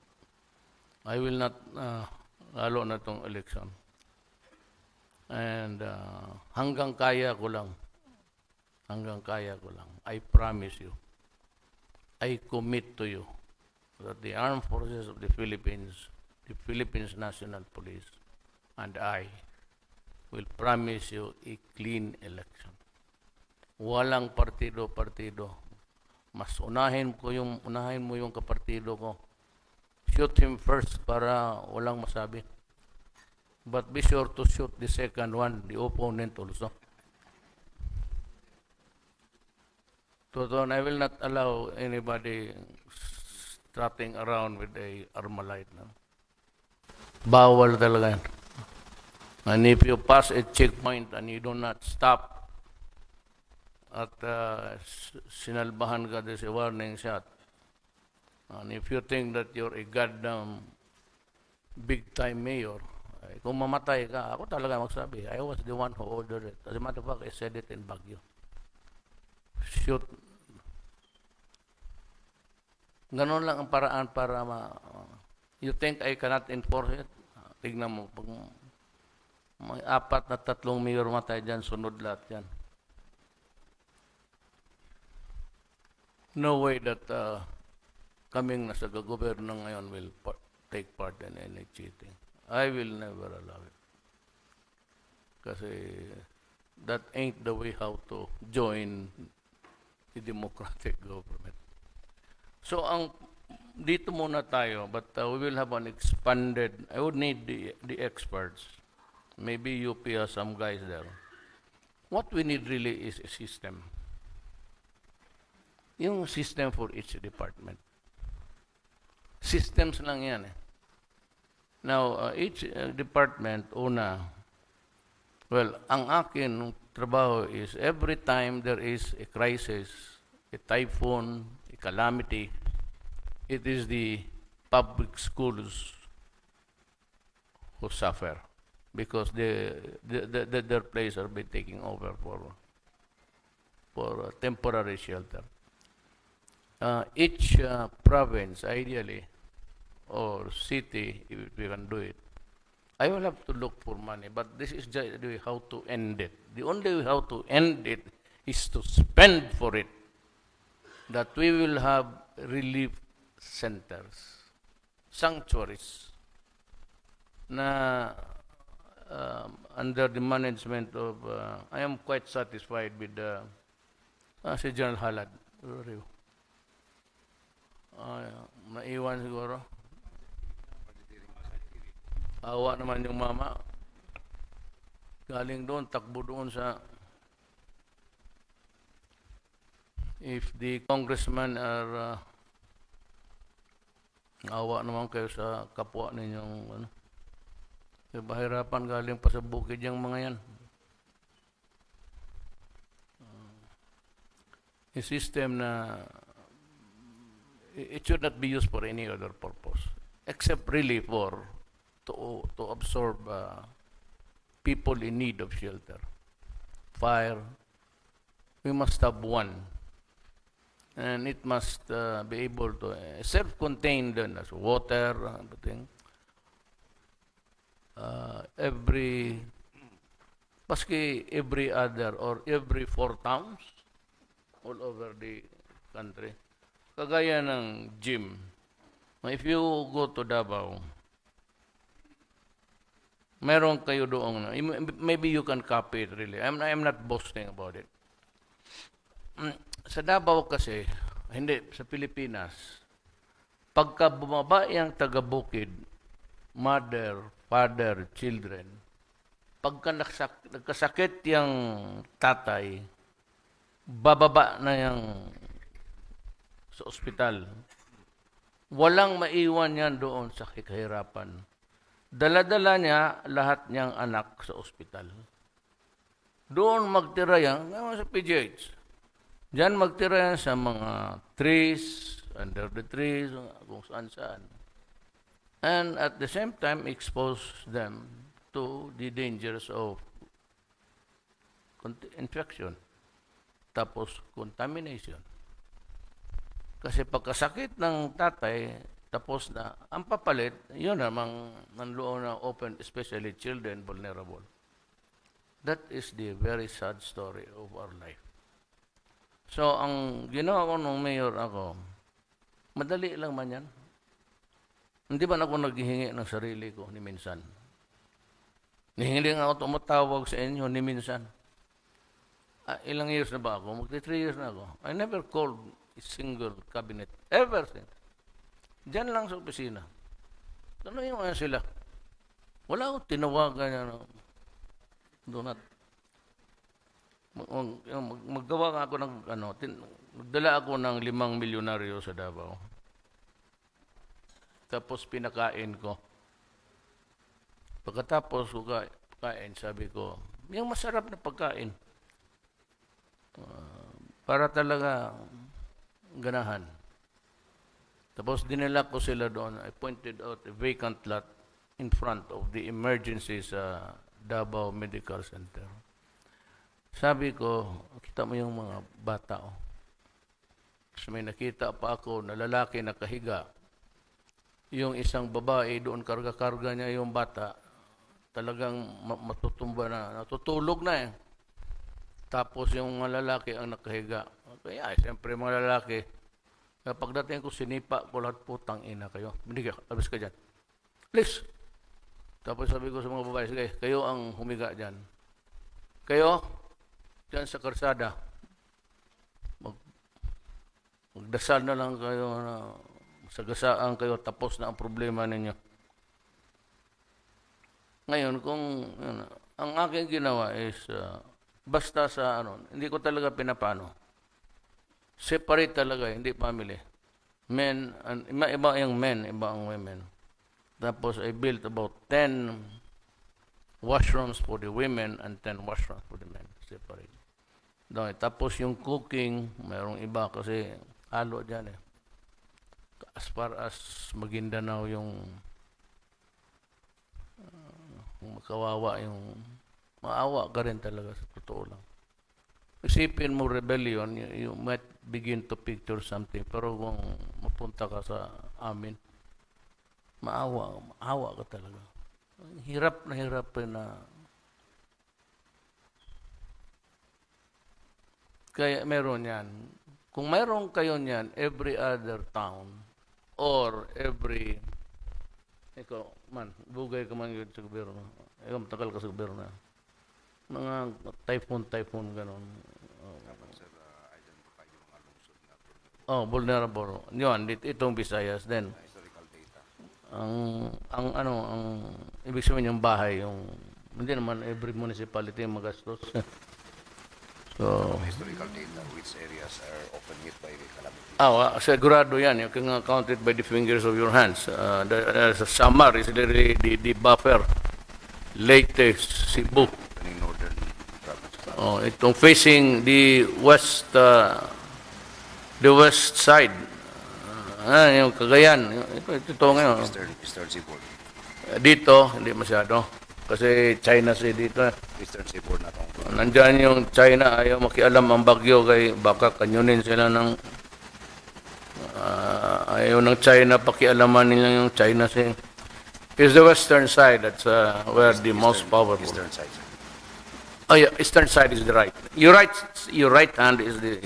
A: I will not lalo na itong election. And hanggang kaya ko lang. I promise you. I commit to you that the armed forces of the Philippines National Police, and I will promise you a clean election. Walang partido-partido. Mas unahin mo yung kapartido ko. Shoot him first para walang masabi. But be sure to shoot the second one, the opponent also. I will not allow anybody strutting around with a Armalite. No? Bawal talaga yan. And if you pass a checkpoint and you do not stop at sinalbahan ka there's a warning shot. And if you think that you're a goddamn big-time mayor, kung mamatay ka, ako talaga magsabi, I was the one who ordered it. As a matter of fact, I said it in Baguio. Shoot. Ganon lang ang paraan para you think I cannot enforce it? Tignan mo, pag may 4 na 3 mayor matay dyan, sunod lahat yan. No way that kaming nasa gobyerno ngayon will take part in any cheating. I will never allow it. Kasi that ain't the way how to join the democratic government. So, dito muna tayo, but we will have an expanded, I would need the experts. Maybe UP has some guys there. What we need really is a system. Yung system for each department. Systems lang yan eh. Now, each department, ang akin trabaho is every time there is a crisis, a typhoon, a calamity, it is the public schools who suffer because their place are being taken over for temporary shelter. Each province, ideally, or city, if we can do it, I will have to look for money, but this is just the way how to end it. The only way how to end it is to spend for it. That we will have relief centers, sanctuaries, na under the management of, I am quite satisfied with si General Halad. Naiwan siguro. Awa naman yung mama. Galing doon, takbo doon sa... If the congressman are... awa naman kayo sa kapwa ninyong... bahirapan galing pa sa bukid yung mga yan. A system na... It should not be used for any other purpose. Except really for... to absorb people in need of shelter. Fire, we must have one. And it must be able to, self-contained as water, everything. Paski every other or every 4 towns all over the country. Kagaya ng gym. If you go to Davao, meron kayo doon. Maybe you can copy it really. I'm not boasting about it. Sa Davao kasi, hindi, sa Pilipinas, pagka bumaba yung taga-bukid, mother, father, children, pagka nagkasakit yung tatay, bababa na yung sa ospital. Walang maiwan yan doon sa kahirapan. Dala-dala niya lahat niyang anak sa ospital. Doon magtira yan, sa PGH. Diyan magtira yan sa mga trees, under the trees, kung saan-saan. And at the same time, expose them to the dangers of infection. Tapos, contamination. Kasi pagkasakit ng tatay, tapos na, ang papalit, yun namang nanloon na open, especially children, vulnerable. That is the very sad story of our life. So, ang ginawa ko nung mayor ako, madali lang man yan. Hindi ba ako naghihingi ng sarili ko ni minsan? Nihingi ako tumatawag sa inyo ni minsan. Ilang years na ba ako? Magti 3 years na ako. I never called a single cabinet ever since. Diyan lang sa opisina. Tanungin mo sila. Wala akong tinawagan na donut. Maggawa nga ako ng magdala ako ng 5 milyonaryo sa Davao. Tapos pinakain ko. Pagkatapos ko kain, sabi ko, yung masarap na pagkain. Para talaga ganahan. Tapos dinala ko sila doon. I pointed out a vacant lot in front of the emergency sa Davao Medical Center. Sabi ko, kita mo yung mga bata. Kasi may nakita pa ako na lalaki na kahiga. Yung isang babae, doon karga-karga niya yung bata. Talagang matutumba na, natutulog na eh. Tapos yung mga lalaki ang nakahiga. Kaya, siyempre mga lalaki, pagdating ko, sinipa ko lahat, putang ina kayo. Hindi ka, labis ka dyan. Please. Tapos sabi ko sa mga babae, sige, kayo ang humiga dyan. Kayo, dyan sa karsada, magdasal na lang kayo na sagasaan kayo, tapos na ang problema ninyo. Ngayon, kung ang aking ginawa is, basta sa hindi ko talaga pinapano. Separate talaga, hindi family. Men, iba yung men, iba ang women. Tapos I built about 10 washrooms for the women and 10 washrooms for the men. Separate. Tapos yung cooking, mayroong iba kasi halo dyan eh. As far as Maguindanao yung makawawa yung maawa ka rin talaga sa totoo lang. Isipin mo rebellion, you might begin to picture something, pero kung mapunta ka sa amin, maawa ka talaga. Hirap na kaya meron yan. Kung meron kayo yan, every other town or every ikaw, bugay ka man yun sa gobyerno. Ikaw, matagal ka sa gobyerno na. Mga typhoon, gano'n. Vulnerable. Yun, itong Visayas. Then, ang ibig sabihin yung bahay, hindi naman every municipality magastos. So,
F: historical data, which areas are often hit by the calamity?
A: Sigurado yan. You can count it by the fingers of your hands. Sa Samar is literally the buffer. Leyte, Cebu.
F: In northern provinces.
A: Itong facing the west side. Yung Cagayan. Ito ngayon.
F: Eastern Seaboard.
A: Dito, hindi masyado. Kasi China dito.
F: Eastern Seaboard na itong.
A: Nandyan yung China, ayaw makialam ang bagyo kay baka kanyunin sila ng ayaw ng China, pakialaman nila yung China Sea. It's the western side, that's where the most powerful.
F: Eastern side.
A: Yeah, eastern side is the right. Your right hand is the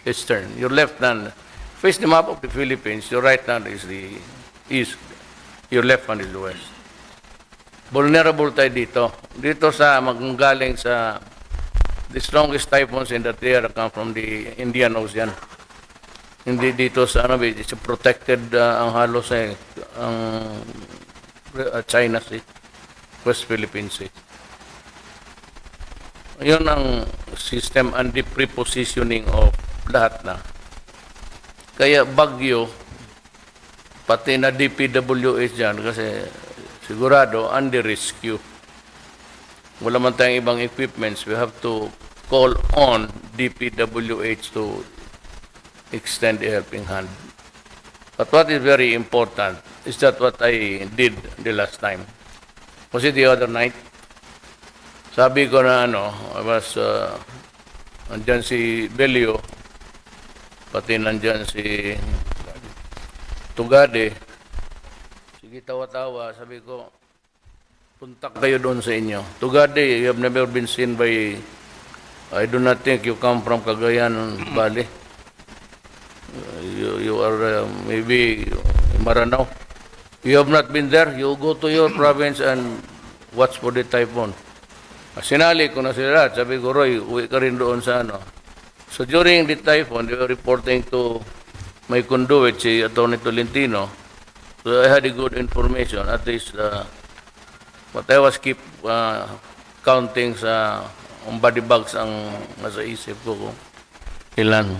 A: eastern. Your left hand, face the map of the Philippines, your right hand is the east. Your left hand is the west. Vulnerable tayo dito. Dito sa maggaling sa the strongest typhoons in that area come from the Indian Ocean. Hindi dito sa ano, it's protected ang halos ang China Sea, West Philippine Sea. Yun ang system and the prepositioning of lahat na. Kaya Bagyo, pati na DPWH dyan, kasi sigurado, under rescue. Wala man tayong ibang equipments. We have to call on DPWH to extend a helping hand. But what is very important is that what I did the last time. Was it the other night? Sabi ko na I was, nandyan si Belio, pati nandyan si Tugade. Sige, tawa-tawa. Sabi ko, puntak kayo doon sa inyo. Tugade, you have never been seen by, I do not think you come from Cagayan Valley. You are maybe Maranao. You have not been there. You go to your province and watch for the typhoon. Sinali ko na sila. Sabi ko, Roy, uwi ka rin doon sa So during the typhoon, they were reporting to my conduit, si Atty. Tolentino. So I had a good information. At least, what I was keep counting sa body bags ang nasa isip ko kung ilan.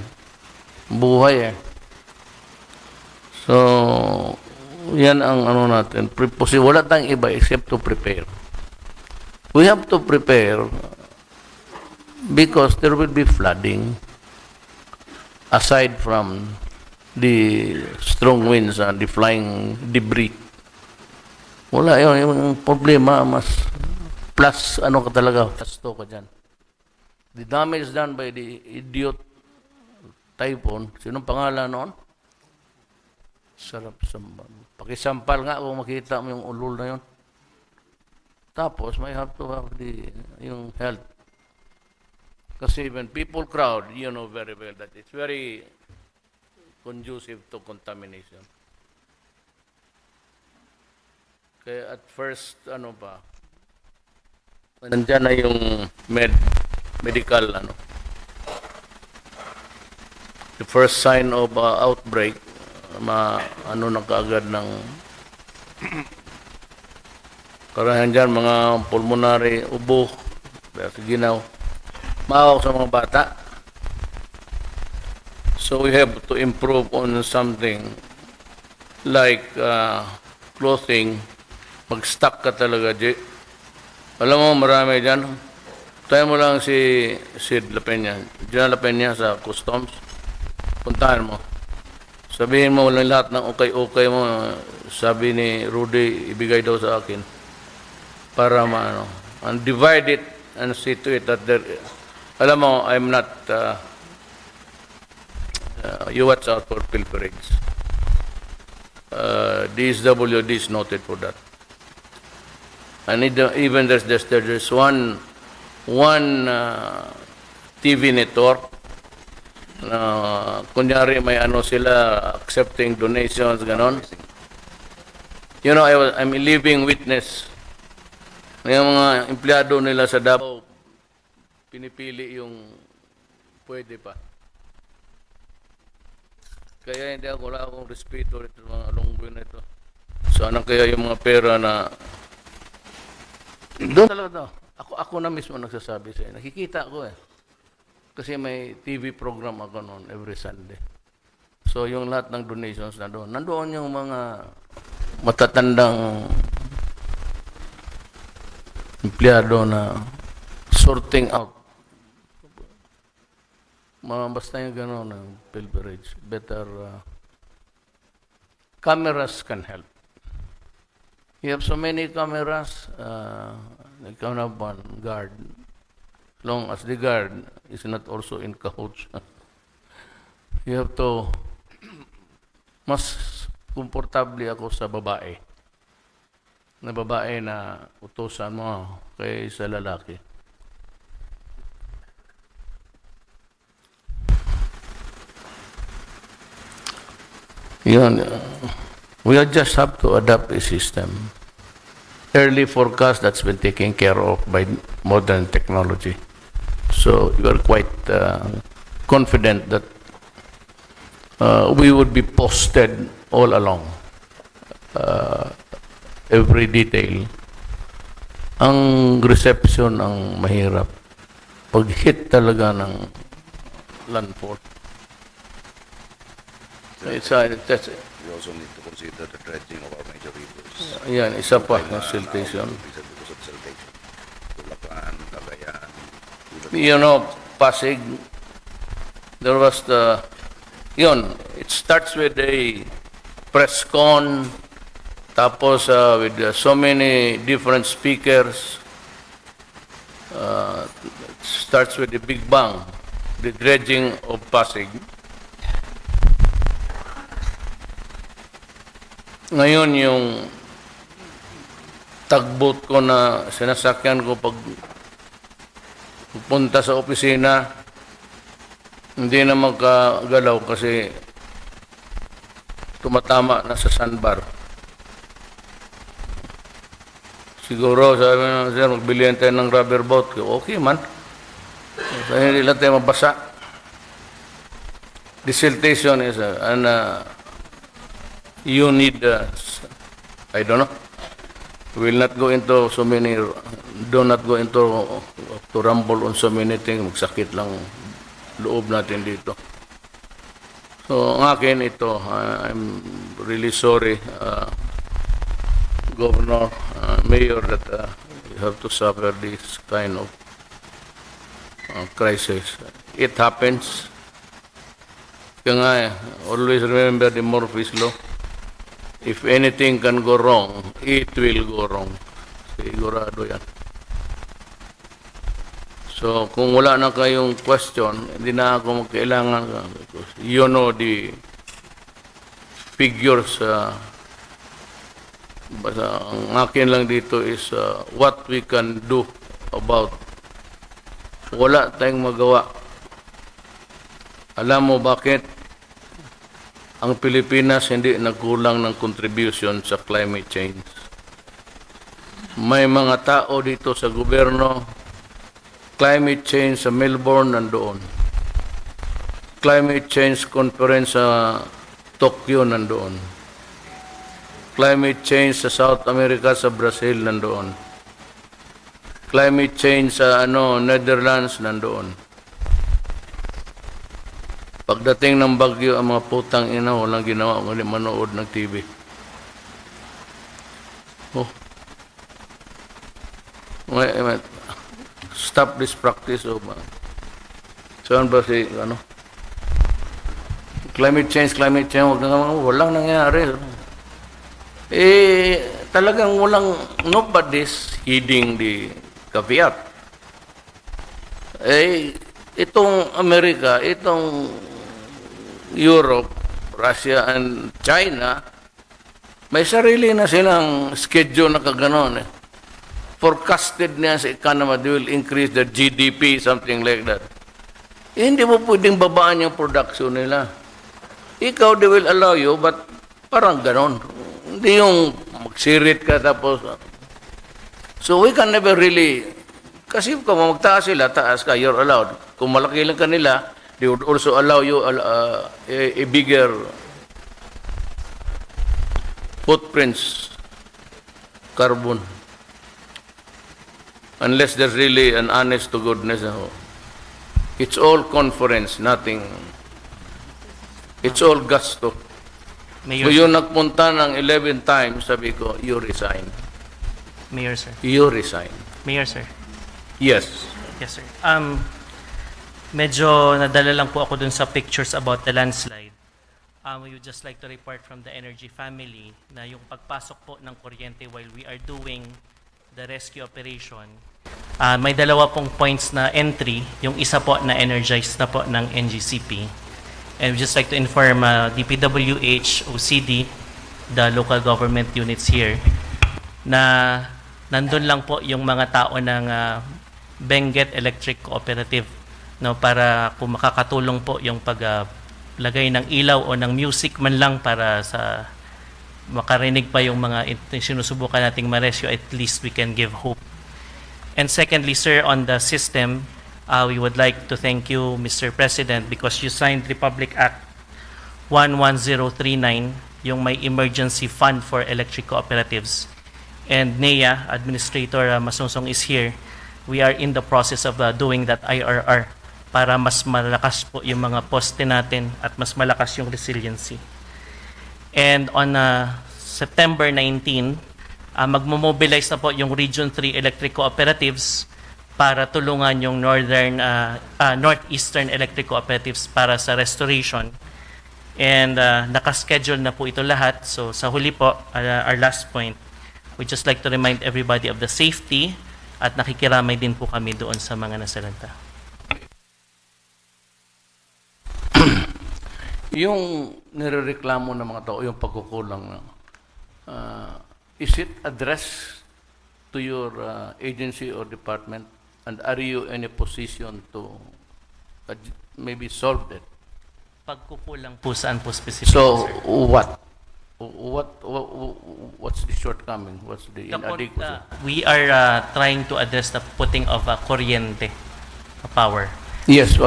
A: Buhay So, yan ang natin. Wala tayong iba except to prepare. We have to prepare because there will be flooding aside from the strong winds and the flying debris. Wala yun. Yung problema, mas plus, ka talaga, kasto ka dyan. The damage done by the idiot typhoon. Sinong pangalan noon? Sarap sambal. Pakisampal nga kung makita mo yung ulol na yun. Tapos, may have to have yung health. Kasi when people crowd, you know very well that it's very conducive to contamination. Kaya at first, nandyan na yung medical, the first sign of outbreak, na kaagad ng karahan dyan, mga pulmonary, ubo, ginaw, maawak sa mga bata. So we have to improve on something like clothing. Mag-stock ka talaga, J. Alam mo, marami dyan. Tayo mo lang si Sid Lapenya, General Lapenya sa Customs. Puntahan mo. Sabihin mo lang lahat ng okay mo. Sabi ni Rudy, ibigay daw sa akin. Para and divide it and see to it that there, alam mo, I'm not, you watch out for pilferage. DSWD is noted for that. And even there's one TV network na kunyari may sila accepting donations, ganon. You know, I'm a living witness. May mga empleyado nila sa Davao, pinipili yung pwede pa. Kaya hindi wala akong respeto ito mga alunggoy na ito. Sana kaya yung mga pera na doon talaga daw. Ako na mismo nagsasabi sa'yo. Nakikita ko Kasi may TV program ako noon every Sunday. So yung lahat ng donations na doon. Nandoon yung mga matatandang empleyado na sorting out. Basta yung gano'n ng pilferage. Better cameras can help. You have so many cameras, ikaw na one guard. Long as the guard is not also in cahoots. You have to, mas komportable ako sa babae. Na babae na utusan mo kaysa lalaki. Yun, we just have to adapt a system. Early forecast that's been taken care of by modern technology. So we are quite confident that we would be posted all along. Every detail. Ang reception ang mahirap. Pag hit talaga ng landfall. That's it.
F: We also need to consider the dredging of our major rivers.
A: Yan, isa pa ng siltation.
F: Because of siltation. Bulacan, Cagayan.
A: You know, Pasig, there was it starts with a press con, tapos with so many different speakers. It starts with the Big Bang, the dredging of Pasig. Ngayon, yung tugboat ko na sinasakyan ko pag pupunta sa opisina, hindi na magkagalaw kasi tumatama na sa sandbar. Siguro, sabi na, sir, magbilihan tayo ng rubber boat. Okay man. So, hindi lang tayo mabasa. Desiltation is you need, I don't know, will not go into so many, do not go into to rumble on so many things. Magsakit lang loob natin dito. So, ang akin ito, I'm really sorry, Governor, Mayor, that you have to suffer this kind of crisis. It happens. Kaya nga, always remember the Murphy's Law. If anything can go wrong, it will go wrong. Sigurado yan. So, kung wala na kayong question, hindi na ako magkailangan. You know the figures. Basta ang akin lang dito is what we can do about. Wala tayong magawa. Alam mo bakit? Ang Pilipinas hindi nagkulang ng contribution sa climate change. May mga tao dito sa gobyerno, climate change sa Melbourne nandoon. Climate change conference sa Tokyo nandoon. Climate change sa South America sa Brazil nandoon. Climate change sa Netherlands nandoon. Pagdating ng bagyo, ang mga putang ina, walang ginawa, kundi manood ng TV. Oh. Wait. Stop this practice of saan ba si climate change, walang nangyari. Talagang walang, nobody's heeding the caveat. Itong Amerika, itong Europe, Russia, and China, may sarili na silang schedule na kaganon. Forecasted niya sa economy, they will increase their GDP, something like that. Hindi mo pwedeng babaan yung production nila. Ikaw, they will allow you, but parang ganon. Hindi yung magsirit ka tapos. So we can never really, kasi kung magtaas sila, taas ka, you're allowed. Kung malaki lang kanila, they would also allow you a bigger footprints, carbon. Unless there's really an honest to goodness. It's all conference, nothing. It's all gusto.
G: Mayor,
A: So yung nagpunta ng 11 times, sabi ko, you resign.
G: Mayor, sir.
A: You resign.
G: Mayor, sir.
A: Yes.
G: Yes, sir. Medyo nadala lang po ako dun sa pictures about the landslide. We would just like to report from the Energy family na yung pagpasok po ng kuryente while we are doing the rescue operation, may dalawa pong points na entry. Yung isa po na energized na po ng NGCP. And we just like to inform DPWH, OCD, the local government units here, na nandun lang po yung mga tao ng Benguet Electric Cooperative, no, para kung makakatulong po yung paglagay ng ilaw o ng music man lang para sa makarinig pa yung mga sinusubukan nating ma-rescue, at least we can give hope. And secondly, sir, on the system, we would like to thank you, Mr. President, because you signed Republic Act 11039, yung may emergency fund for electric cooperatives. And NEA, Administrator Masungsong is here. We are in the process of doing that IRR para mas malakas po yung mga poste natin at mas malakas yung resiliency. And on September 19, magmo-mobilize na po yung Region 3 electric cooperatives para tulungan yung northeastern electric cooperatives para sa restoration. And nakaschedule na po ito lahat. So sa huli po, our last point, we just like to remind everybody of the safety at nakikiramay din po kami doon sa mga nasalanta.
A: Yung nirereklamo ng mga tao, yung pagkukulang, is it addressed to your agency or department? And are you in a position to maybe solve it?
G: Pagkukulang po saan po specific?
A: So,
G: sir?
A: what's the shortcoming? What's the inadequacy?
G: We are trying to address the putting of kuryente power.
A: Yes,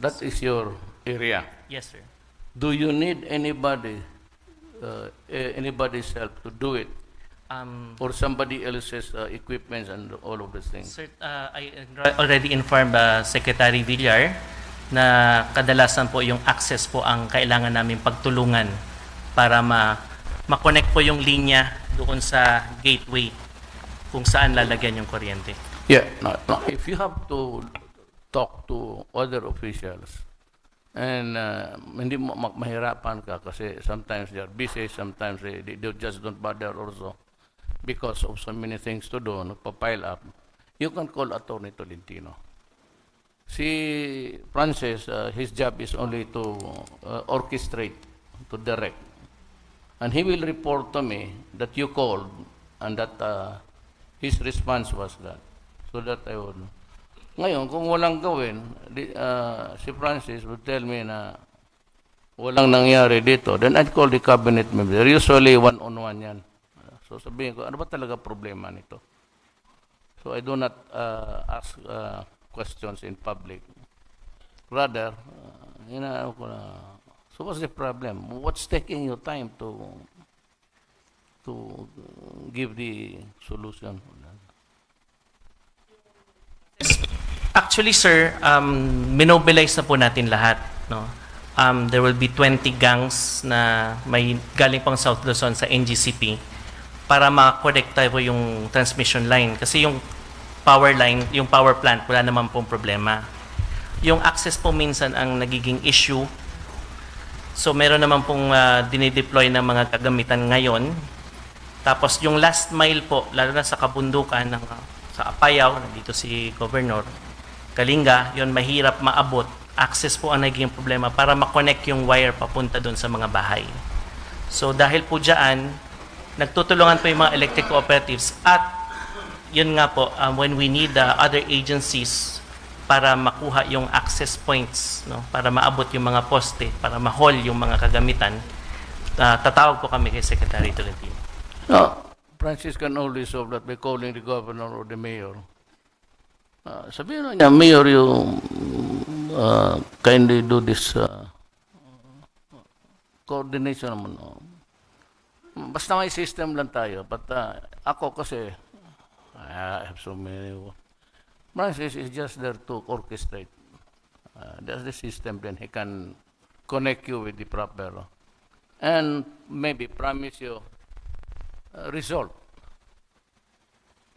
A: that is your area.
G: Yes, sir.
A: Do you need anybody's help to do it? Or somebody else's equipment and all of these things?
G: Sir, I already informed Secretary Villar na kadalasan po yung access po ang kailangan namin pagtulungan para ma-connect po yung linya doon sa gateway kung saan lalagyan yung kuryente.
A: Yeah, no. If you have to talk to other officials, and hindi mo mahirapan ka kasi sometimes they are busy, sometimes they just don't bother also because of so many things to do, nagpa-pile up. You can call Attorney Tolentino. Si Francis, his job is only to orchestrate, to direct. And he will report to me that you called and that his response was that. So that I would. Ngayon, kung walang gawin, si Francis would tell me na walang nangyari dito, then I'd call the cabinet member. Usually, one-on-one yan. So sabihin ko, ano ba talaga problema nito? So I do not ask questions in public. Rather, so what's the problem? What's taking you time to give the solution?
G: Actually, sir, minobilize na po natin lahat. No? There will be 20 gangs na may galing pang South Luzon sa NGCP para ma-connect tayo yung transmission line. Kasi yung power line, yung power plant, wala naman pong problema. Yung access po minsan ang nagiging issue. So meron naman pong dinideploy ng mga kagamitan ngayon. Tapos yung last mile po, lalo na sa kabundukan, sa Apayao, nandito si Governor, Kalinga, yon mahirap maabot. Access po ang naging problema para ma-connect yung wire papunta doon sa mga bahay. So dahil po dyan, nagtutulungan po yung mga electric cooperatives at yun nga po, when we need other agencies para makuha yung access points, no, para maabot yung mga poste, para ma-haul yung mga kagamitan, tatawag po kami kay Secretary Tolentino.
A: No, Francis can only solve that by calling the governor or the mayor. Sabihin niya, Mayor, you kindly do this coordination naman. Basta may system lang tayo. But ako kasi, I have so many. Francis is just there to orchestrate. That's the system. Then he can connect you with the proper and maybe promise you result.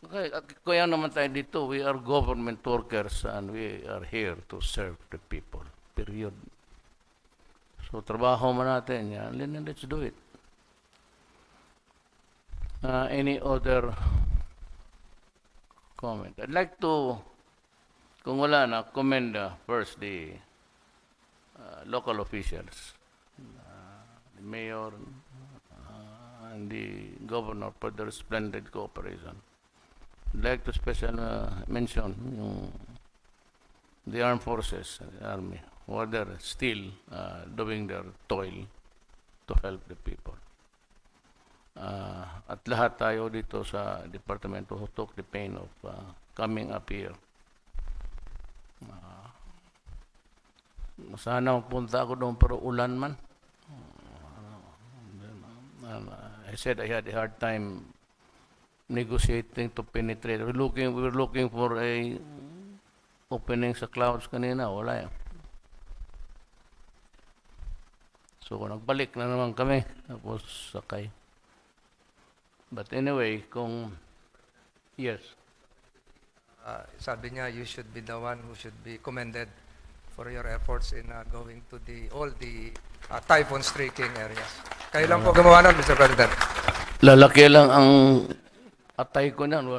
A: Okay, kaya naman tayo dito, we are government workers and we are here to serve the people. Period. So, trabaho mo natin yan. Let's do it. Any other comment? I'd like to, kung wala na, commend first the local officials, the mayor and the governor for their splendid cooperation. I'd like to special mention the armed forces, the army, who are there still doing their toil to help the people. At lahat tayo dito sa departamento who took the pain of coming up here. Sana magpunta ako doon pero ulan man. I said I had a hard time negotiating to penetrate. We were looking for a opening sa clouds kanina, wala yan. So nagbalik na naman kami, tapos sakay. But anyway, yes.
H: Sabi niya, you should be the one who should be commended for your efforts in going to all the typhoon streaking areas. Kayo lang po gumawa nun, Mr. President.
A: Lalaki lang ang atay ko niyan.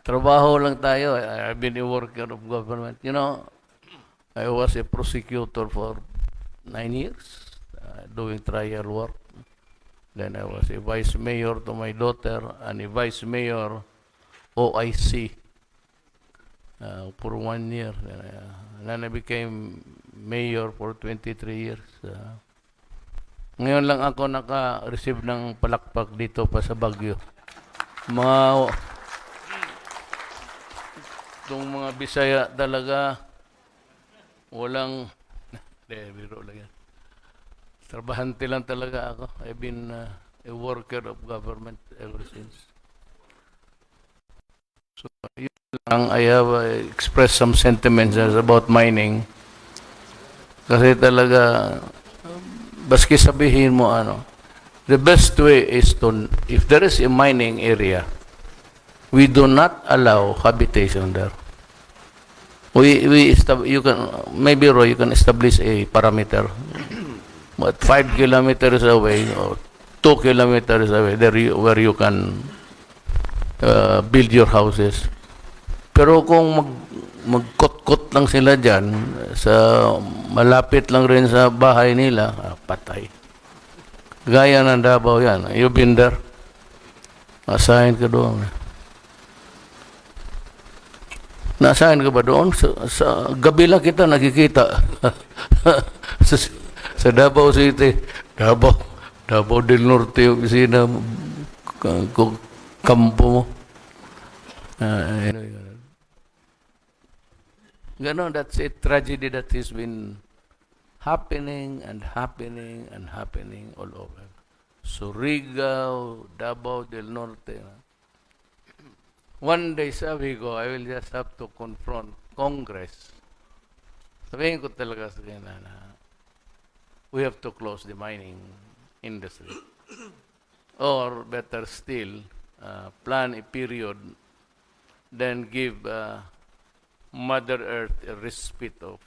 A: Trabaho lang tayo. I've been a worker of government. You know, I was a prosecutor for 9 years, doing trial work. Then I was a vice mayor to my daughter and a vice mayor OIC for 1 year. And then I became mayor for 23 years. Ngayon lang ako naka-receive ng palakpak dito pa sa Baguio. Itong mga Bisaya talaga, walang, biro lang yan. Trabahante lang talaga ako. I've been a worker of government ever since. So, yun lang, I have expressed some sentiments about mining. Kasi talaga, baski sabihin mo the best way is to, if there is a mining area, we do not allow habitation there. You can, maybe Roy, you can establish a parameter. But 5 kilometers away or 2 kilometers away, where you can build your houses. Pero kung magkot-kot lang sila dyan, malapit lang rin sa bahay nila, patay. Gaya ng Davao yan. You've been there? Assign ka doon. Na-assign ka ba doon? Sa gabi lang kita nakikita. Sa Davao City, Davao del Norte yung isina, kampo mo. Ganon, that's a tragedy that has been happening and happening and happening all over. Surigao, Davao del Norte. One day, sabi ko, I will just have to confront Congress. Sabihin ko talaga sa kanila na we have to close the mining industry. Or better still, plan a period, then give Mother Earth a respite of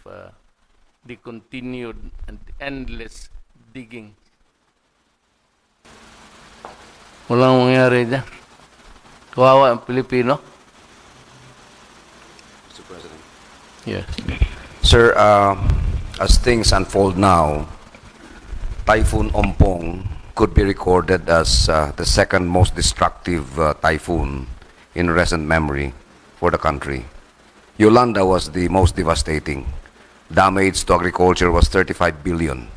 A: the continued and endless digging. Walang mangyari dyan. Kawawa ang Pilipino.
F: Mr. President.
A: Yes.
F: Sir, as things unfold now, Typhoon Ompong could be recorded as the second most destructive typhoon in recent memory for the country. Yolanda was the most devastating. Damage to agriculture was 35 billion.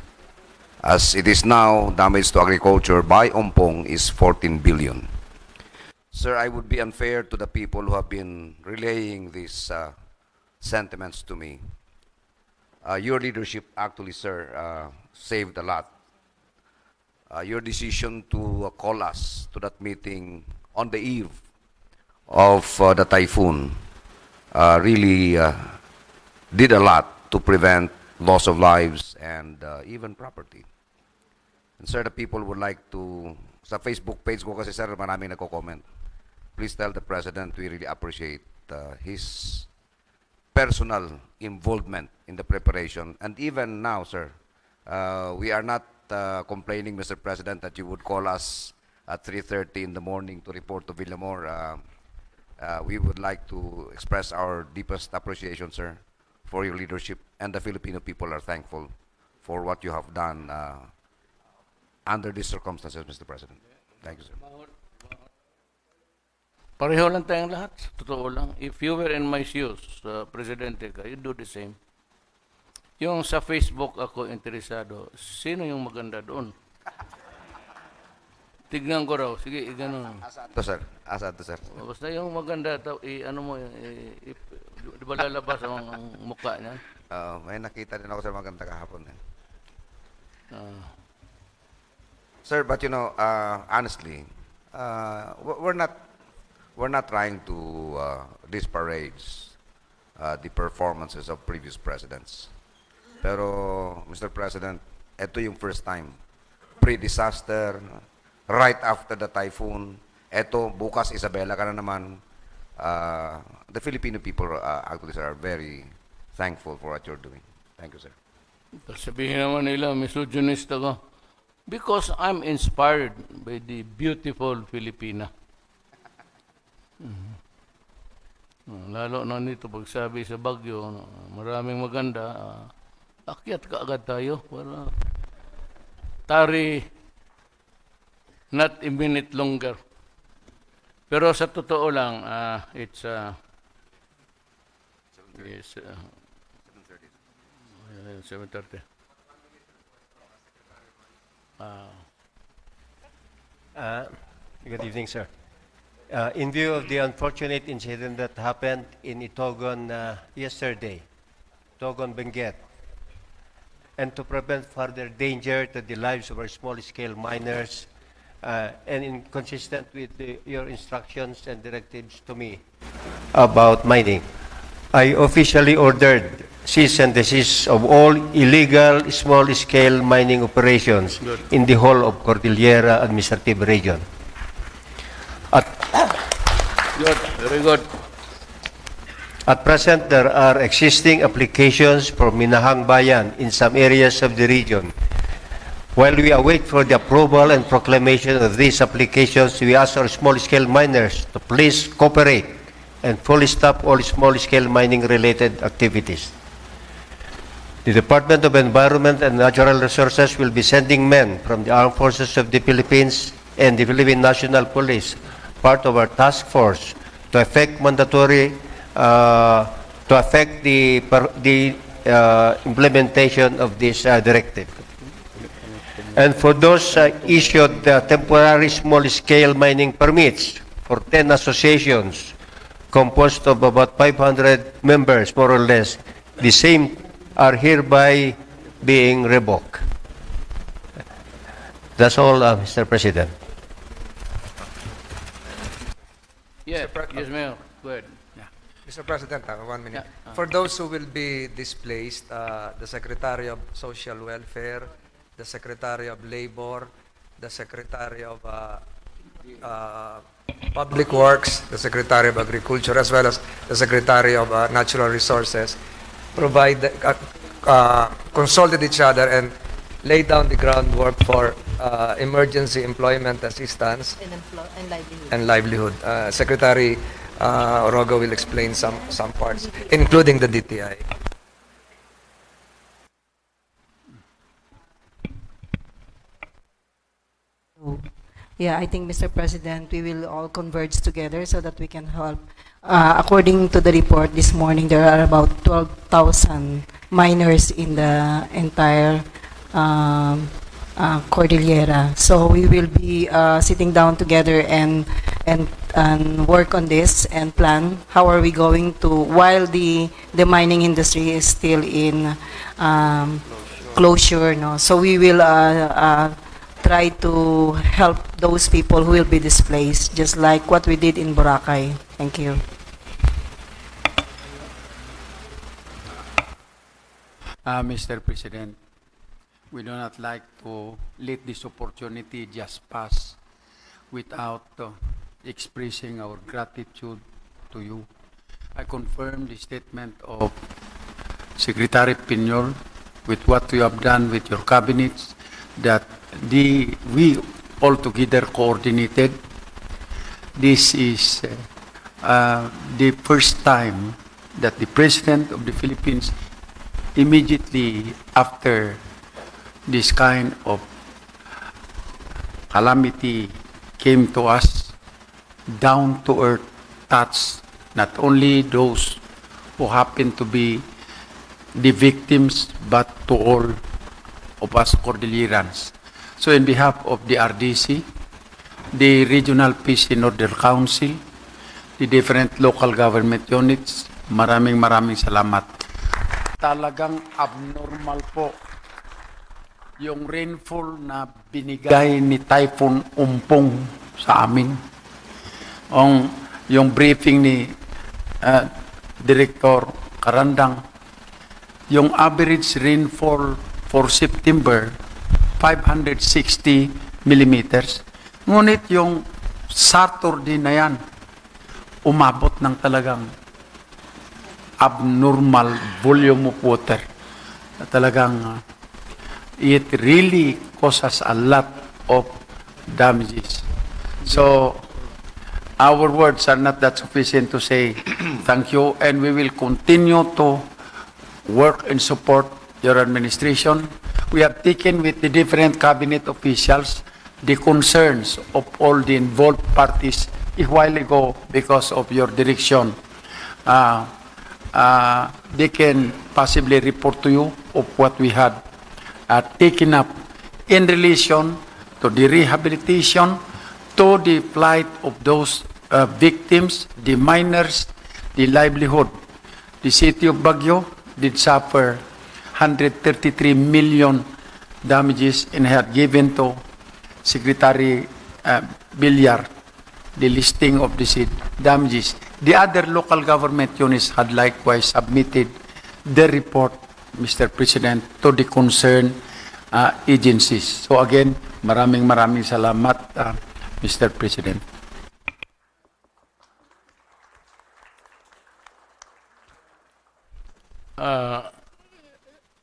F: As it is now, damage to agriculture by Ompong is 14 billion. Sir, I would be unfair to the people who have been relaying these sentiments to me. Your leadership actually, sir, saved a lot. Your decision to call us to that meeting on the eve of the typhoon really did a lot to prevent loss of lives and even property. And sir, the people would like to, sa Facebook page ko kasi sir, maraming nagko-comment. Please tell the President we really appreciate his personal involvement in the preparation. And even now, sir, we are not complaining, Mr. President, that you would call us at 3:30 in the morning to report to Villamor. We would like to express our deepest appreciation, sir, for your leadership, and the Filipino people are thankful for what you have done under these circumstances, Mr. President. Thank you, sir.
A: Pareho lang tayong lahat. Totoo lang. If you were in my shoes, Presidente ka, you do the same. Yung sa Facebook ako interesado, sino yung maganda doon? Tignan ko raw. Sige, ganun.
F: Asad to, sir. Asad to, sir.
A: Basta yung maganda, ano mo, di ba lalabas ang mukha niya?
F: May nakita din ako sa maganda kahapon. Sir, but honestly, we're not trying to disparage the performances of previous presidents. Pero, Mr. President, ito yung first time. Pre-disaster, right after the typhoon. Ito, bukas Isabela ka na naman. The Filipino people actually sir, are very thankful for what you're doing. Thank you, sir.
A: Sabihin naman nila, misogynist ako. Because I'm inspired by the beautiful Filipina. Lalo na nito pagsabi sa Bagyo, maraming maganda. Akyat ka agad tayo para tari not a minute longer. Pero sa totoo lang, it's yes, 7:30.
I: Good evening, sir. In view of the unfortunate incident that happened in Itogon yesterday, Itogon, Benguet, and to prevent further danger to the lives of our small-scale miners, and inconsistent with your instructions and directives to me about mining, I officially ordered cease and desist of all illegal small-scale mining operations in the whole of Cordillera Administrative Region.
A: Good, very good.
I: At present, there are existing applications for Minahang Bayan in some areas of the region. While we await for the approval and proclamation of these applications, we ask our small-scale miners to please cooperate and fully stop all small-scale mining-related activities. The Department of Environment and Natural Resources will be sending men from the Armed Forces of the Philippines and the Philippine National Police, part of our task force, to effect mandatory, to affect the implementation of this directive. And for those issued temporary small-scale mining permits for 10 associations composed of about 500 members, more or less, the same are hereby being revoked. That's all, Mr. President.
A: Yeah, yes, Mayor. Go ahead.
H: Mr. President, 1 minute. For those who will be displaced, the Secretary of Social Welfare, the Secretary of Labor, the Secretary of Public Works, the Secretary of Agriculture, as well as the Secretary of Natural Resources, provide, consulted each other and lay down the groundwork for emergency employment assistance and livelihood. Secretary Orogo will explain some parts, including the DTI.
J: Yeah, I think, Mr. President, we will all converge together so that we can help. According to the report this morning, there are about 12,000 miners in the entire Cordillera. So we will be sitting down together and work on this and plan how are we going to, while the mining industry is still in closure. No? So we will try to help those people who will be displaced, just like what we did in Boracay. Thank you.
K: Mr. President, we do not like to let this opportunity just pass without expressing our gratitude to you. I confirm the statement of Secretary Piñol with what you have done with your cabinets, that we all together coordinated. This is the first time that the President of the Philippines, immediately after this kind of calamity came to us, down to earth, touch not only those who happen to be the victims, but to all of us Cordillerans. So in behalf of the RDC, the Regional Peace and Order Council, the different local government units, maraming salamat. Talagang abnormal po yung rainfall na binigay ni Typhoon Ompong sa amin. Yung briefing ni Director Karandang, yung average rainfall for September, 560 millimeters. Ngunit yung Saturday na yan, umabot ng talagang abnormal volume of water. Talagang it really causes a lot of damages. So, our words are not that sufficient to say thank you, and we will continue to work and support your administration. We have taken with the different cabinet officials the concerns of all the involved parties a while ago because of your direction. They can possibly report to you of what we had taken up in relation to the rehabilitation, to the plight of those victims, the miners, the livelihood. The city of Baguio did suffer 133 million damages and had given to Secretary Villar the listing of the damages. The other local government units had likewise submitted their report, Mr. President, to the concerned agencies. So again, maraming salamat, Mr. President.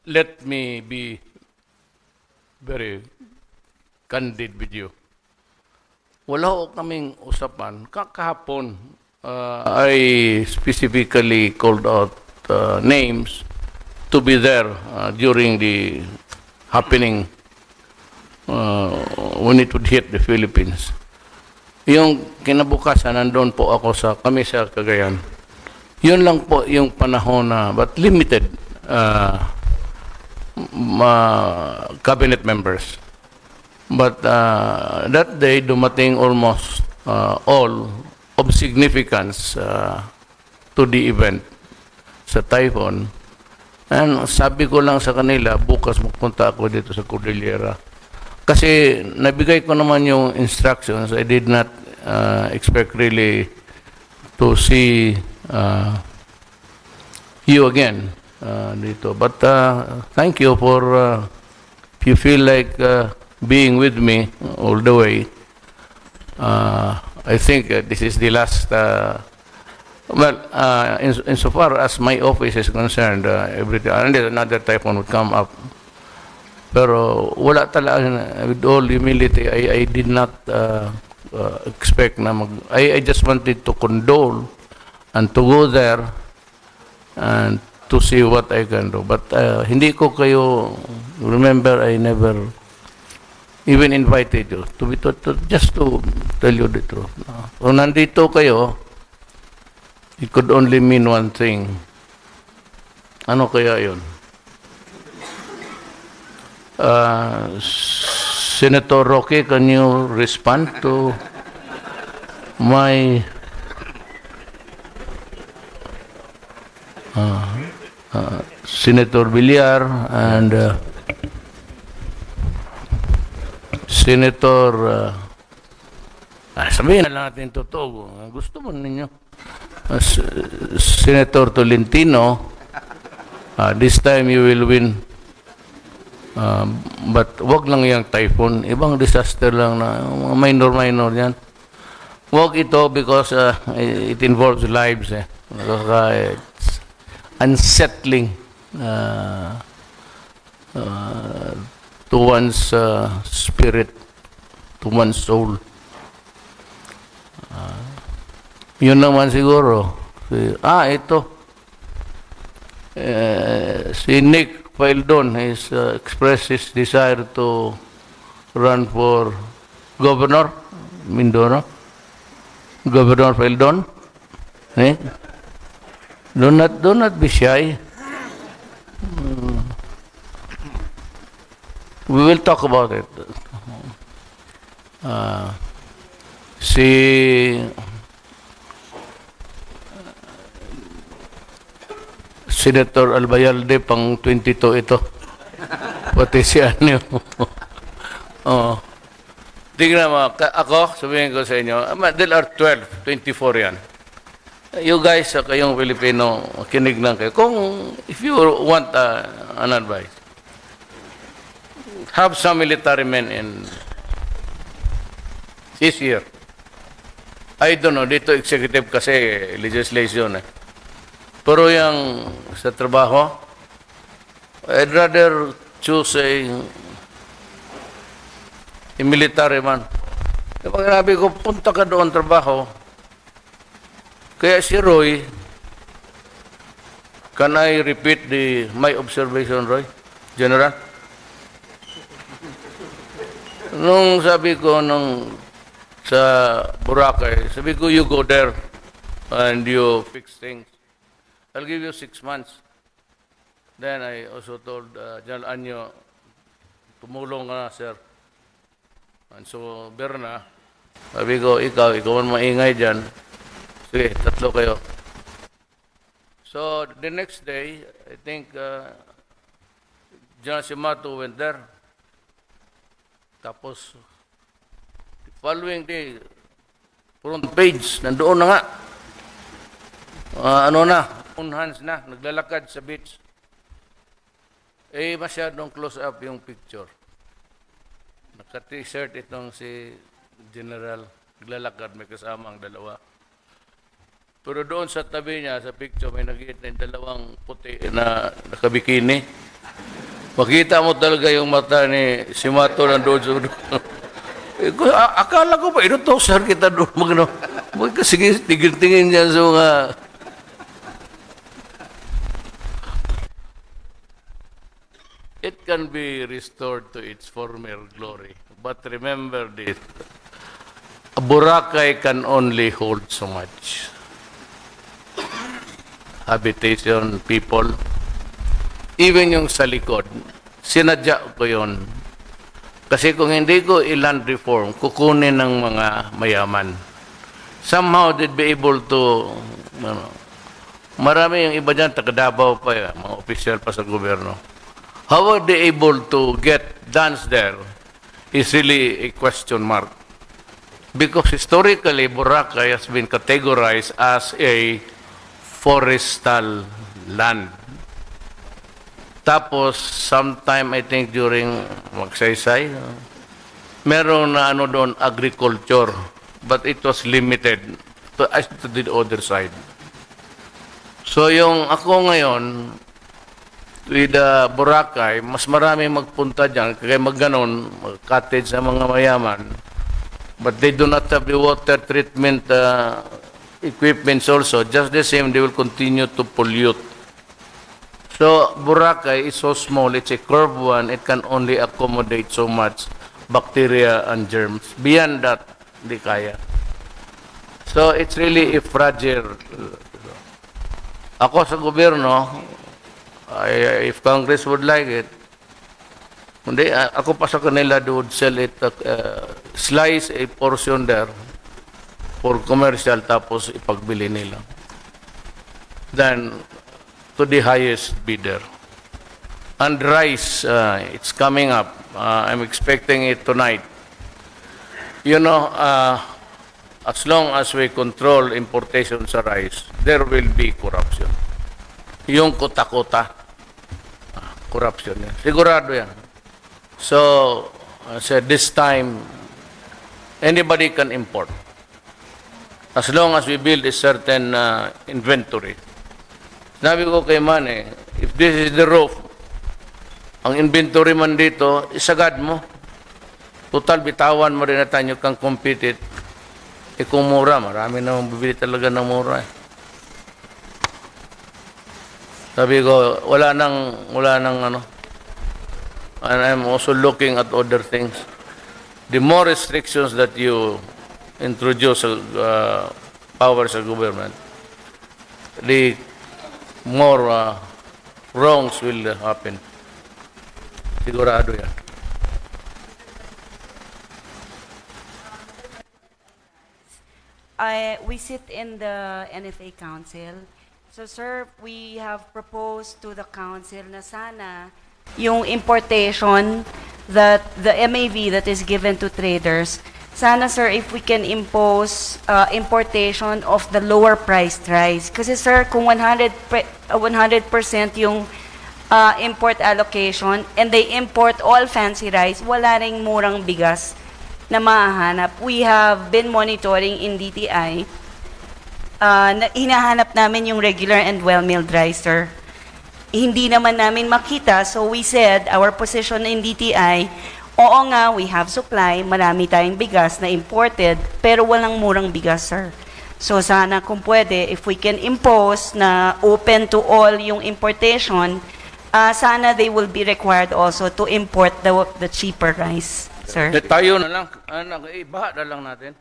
A: Let me be very candid with you. Wala ho kaming usapan. Kahapon, I specifically called out names to be there during the happening when it would hit the Philippines. Yung kinabukasan, nandun po ako kami sa Cagayan. Yun lang po yung panahon na, but limited cabinet members. But that day, dumating almost all of significance to the event sa typhoon. And sabi ko lang sa kanila, bukas magpunta ako dito sa Cordillera. Kasi nabigay ko naman yung instructions. I did not expect really to see you again dito. But thank you for, if you feel like being with me all the way. I think this is the last, insofar as my office is concerned, everything, unless another typhoon would come up. Pero wala talaga, with all humility, I did not expect na I just wanted to condole and to go there and to see what I can do. But hindi ko kayo, remember, I never even invited you to just to tell you the truth. Kung nandito kayo, it could only mean one thing. Ano kaya yun? Senator Roque, can you respond to my Senator Villar and Senator sabihin na lang natin totoo. Gusto mo ninyo. Senator Tolentino, this time you will win. But wag lang yung typhoon. Ibang disaster lang na minor yan. Wag ito because it involves lives. It's unsettling to one's spirit, to one's soul. Yun naman siguro. Ito. Si Nick Paildon has expressed his desire to run for governor, Mindoro. Governor Paildon. Do not be shy. We will talk about it. Si Senator Albayalde, pang 22 ito. Pati si Anyo. Oo. Tingnan mo, ako, sabihin ko sa inyo, there are 12, 24 yan. You guys, kayong Pilipino, kinig lang kayo. Kung, if you want an advice, have some military men in this year. I don't know, dito executive kasi legislation eh. Pero yung sa trabaho, I'd rather choose a military man. Kapag nabi ko, punta ka doon trabaho, kaya si Roy, can I repeat my observation, Roy? General? Nung sabi ko, sa Boracay, sabi ko, you go there and you fix things. I'll give you 6 months. Then I also told General Anyo, tumulong ka na, sir. And so, Berna, sabi ko, ikaw man maingay dyan. Sige, 3 kayo. So, the next day, I think, General Simato went there. Tapos, the following day, front page, nandoon na nga. Hands na, naglalakad sa beach. Masyadong close up yung picture. Naka-t-shirt itong si General, naglalakad, may kasama ang dalawa. Pero doon sa tabi niya, sa picture, may nakita yung dalawang puti na nakabikini. Makita mo talaga yung mata ni Simato na doon sa akala ko ba, inutosan kita doon. Sige, tingin-tingin niya sa mga... It can be restored to its former glory. But remember this, a Boracay can only hold so much. Habitation, people, even yung sa likod, sinadya ko yun. Kasi kung hindi ko i-land reform, kukunin ng mga mayaman. Somehow they'd be able to, marami yung iba dyan, taga-Davao pa yan, mga official pa sa gobyerno. How are they able to get dance there is really a question mark. Because historically, Boracay has been categorized as a forestal land. Tapos, sometime, I think, during magsaysay, meron na doon, agriculture. But it was limited to the other side. So, yung ako ngayon, with Boracay, mas marami magpunta dyan, kaya magganon, mag-cottage sa mga mayaman. But they do not have the water treatment equipments also. Just the same, they will continue to pollute. So, Boracay is so small, it's a curved one, it can only accommodate so much bacteria and germs. Beyond that, hindi kaya. So, it's really a fragile. Ako sa gobyerno, if Congress would like it, hindi, ako pa sa kanila, they would sell it, slice a portion there for commercial, tapos ipagbili nila. Then, to the highest bidder. And rice, it's coming up. I'm expecting it tonight. You know, as long as we control importation sa rice, there will be corruption. Yung kota-kota, corruption yan. Sigurado yan. So, I said, this time, anybody can import. As long as we build a certain inventory. Sabi ko kay Manny, if this is the roof, ang inventory man dito, isagad mo. Total, bitawan mo rin natin yung kang compete. Kung mura, marami na bibili talaga ng mura eh. Sabi ko, wala nang ano. And I'm also looking at other things. The more restrictions that you introduce powers of government, the more wrongs will happen. Sigurado yan.
L: We sit in the NFA Council. So, sir, we have proposed to the council na sana yung importation, that the MAV that is given to traders, sana sir, if we can impose importation of the lower priced rice. Kasi sir, kung 100% yung import allocation and they import all fancy rice, wala ring murang bigas na mahahanap. We have been monitoring in DTI, hinahanap namin yung regular and well-milled rice, sir. Hindi naman namin makita, so we said, our position in DTI, oo nga, we have supply, marami tayong bigas na imported, pero walang murang bigas, sir. So sana kung pwede, if we can impose na open to all yung importation, sana they will be required also to import the cheaper rice, sir.
A: Tayo na lang, baha na lang natin.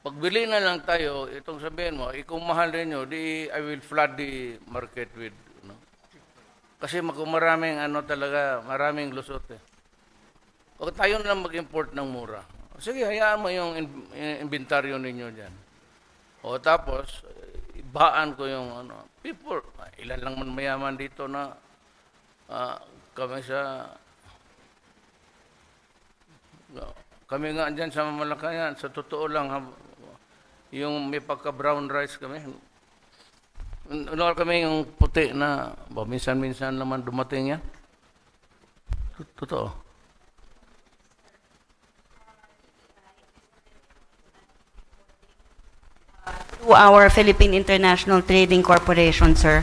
A: Pagbili na lang tayo, itong sabihin mo, kung mahal rin nyo, I will flood the market with, kasi maraming talaga, maraming lusot eh. O tayo na lang mag-import ng mura. Sige, hayaan mo yung inventaryo ninyo dyan. O tapos, ibaan ko yung people, ilan lang man mayaman dito na kami nga dyan sa Malacañang, sa totoo lang, yung may pagka-brown rice kami. Kami yung puti na, minsan-minsan naman dumating yan. Totoo.
L: To our Philippine International Trading Corporation, sir,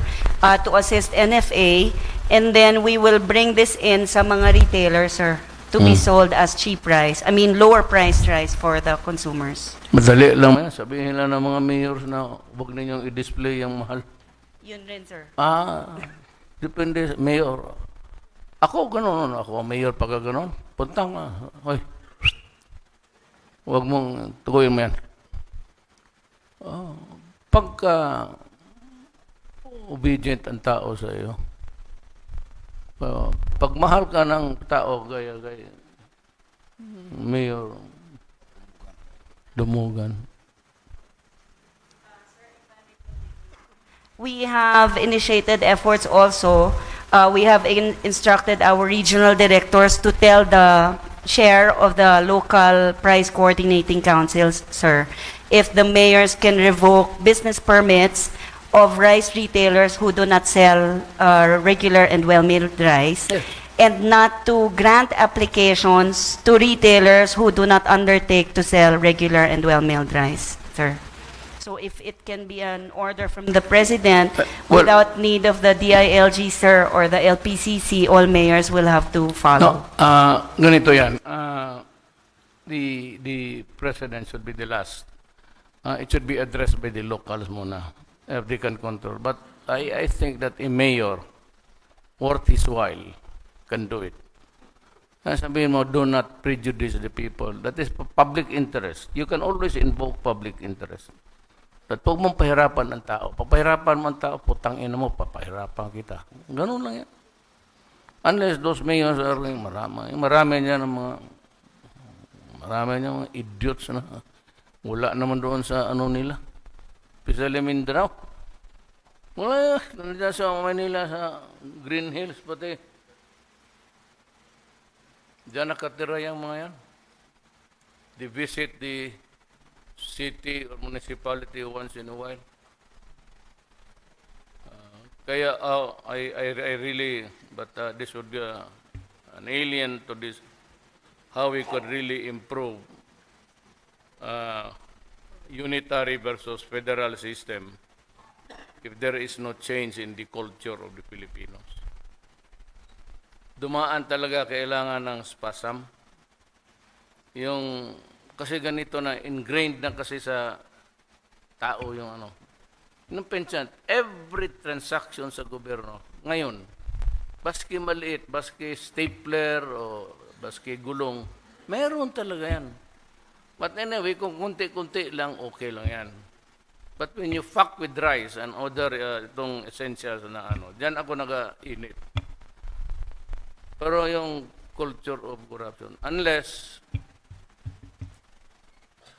L: to assist NFA, and then we will bring this in sa mga retailers, sir, to be sold as cheap rice. I mean, lower priced rice for the consumers.
A: Madali lang yan. Sabihin lang ng mga mayors na huwag ninyong i-display yung mahal.
L: Yun rin, sir.
A: Depende, mayor. Ako, gano'n. Ako, mayor pagka gano'n. Puntang, hoy, huwag mong tuguin mo yan. Pagka obedient ang tao sa iyo, pag mahal ka ng tao, gaya, mayor, dumugan.
L: We have initiated efforts also. We have instructed our regional directors to tell the share of the local price coordinating councils, sir, if the mayors can revoke business permits of rice retailers who do not sell regular and well-milled rice, and not to grant applications to retailers who do not undertake to sell regular and well-milled rice, sir. So if it can be an order from the President without need of the DILG, sir, or the LPCC, all mayors will have to follow.
A: Ganito yan. The President should be the last. It should be addressed by the locals muna, if they can control. But I think that a mayor, worth his while, can do it. Sabihin mo, do not prejudice the people. That is public interest. You can always invoke public interest. At huwag mong pahirapan ang tao. Papahirapan mo ang tao, putang ina mo, papahirapan kita. Ganun lang yan. Unless those mayors are marami niya mga idiots na wala naman doon sa nila. Especially Mindanao. Wala, nandiyan sa Manila, sa Green Hills, pati. Diyan nakatira yung mga yan. They visit the city or municipality once in a while. Kaya I really, but this would be an alien to this, how we could really improve unitary versus federal system if there is no change in the culture of the Filipinos. Dumaan talaga kailangan ng spasm. Yung kasi ganito na, ingrained na kasi sa tao yung Yung pension, every transaction sa gobyerno, ngayon, baski maliit, baski stapler, o baski gulong, meron talaga yan. But anyway, kung kunti-kunti lang, okay lang yan. But when you fuck with rice and other itong essentials na diyan ako naga-init. Pero yung culture of corruption, unless